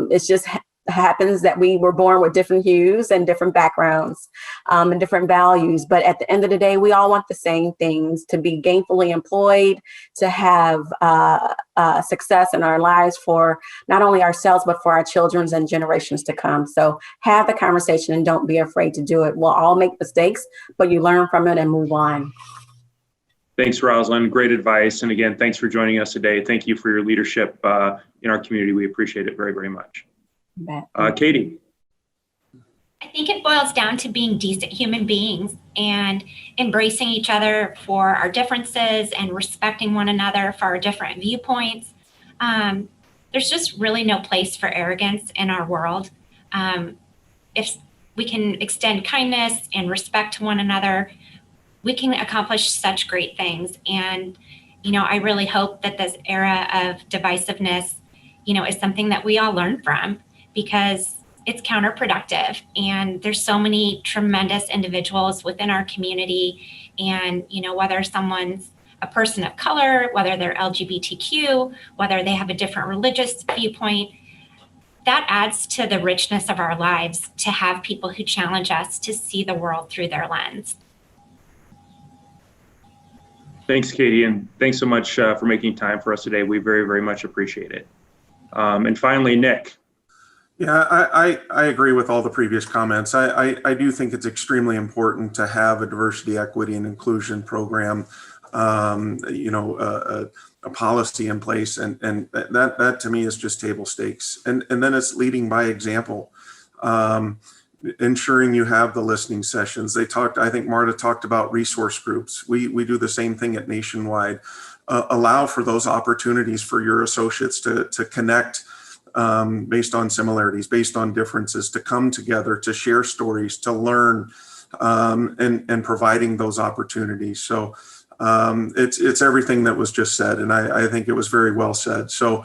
Speaker 8: It's just happens that we were born with different hues and different backgrounds and different values. But at the end of the day, we all want the same things: to be gainfully employed, to have success in our lives for not only ourselves, but for our children and generations to come. So have the conversation and don't be afraid to do it. We'll all make mistakes, but you learn from it and move on.
Speaker 6: Thanks, Rosalind. Great advice. And again, thanks for joining us today. Thank you for your leadership in our community. We appreciate it very, very much. Katie.
Speaker 9: I think it boils down to being decent human beings and embracing each other for our differences and respecting one another for our different viewpoints. There's just really no place for arrogance in our world. If we can extend kindness and respect to one another, we can accomplish such great things. And, I really hope that this era of divisiveness, is something that we all learn from, because it's counterproductive. And there's so many tremendous individuals within our community. And, you know, whether someone's a person of color, whether they're LGBTQ, whether they have a different religious viewpoint, that adds to the richness of our lives to have people who challenge us to see the world through their lens.
Speaker 6: Thanks, Katie, and thanks so much for making time for us today. We very, very much appreciate it. And finally, Nick.
Speaker 10: Yeah, I agree with all the previous comments. I do think it's extremely important to have a diversity, equity, and inclusion program, a policy in place, and that to me is just table stakes. And then it's leading by example, ensuring you have the listening sessions. I think Marta talked about resource groups. We do the same thing at Nationwide. Allow for those opportunities for your associates to connect based on similarities, based on differences, to come together, to share stories, to learn, and providing those opportunities. So it's everything that was just said, and I think it was very well said. So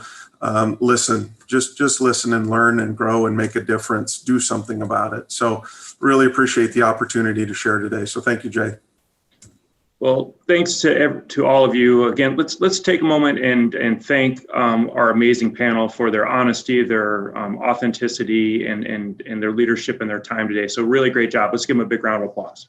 Speaker 10: listen, just listen and learn and grow and make a difference. Do something about it. So really appreciate the opportunity to share today. So thank you, Jay.
Speaker 6: Well, thanks to all of you. Again, let's take a moment and thank our amazing panel for their honesty, their authenticity, and their leadership and their time today. So really great job. Let's give them a big round of applause.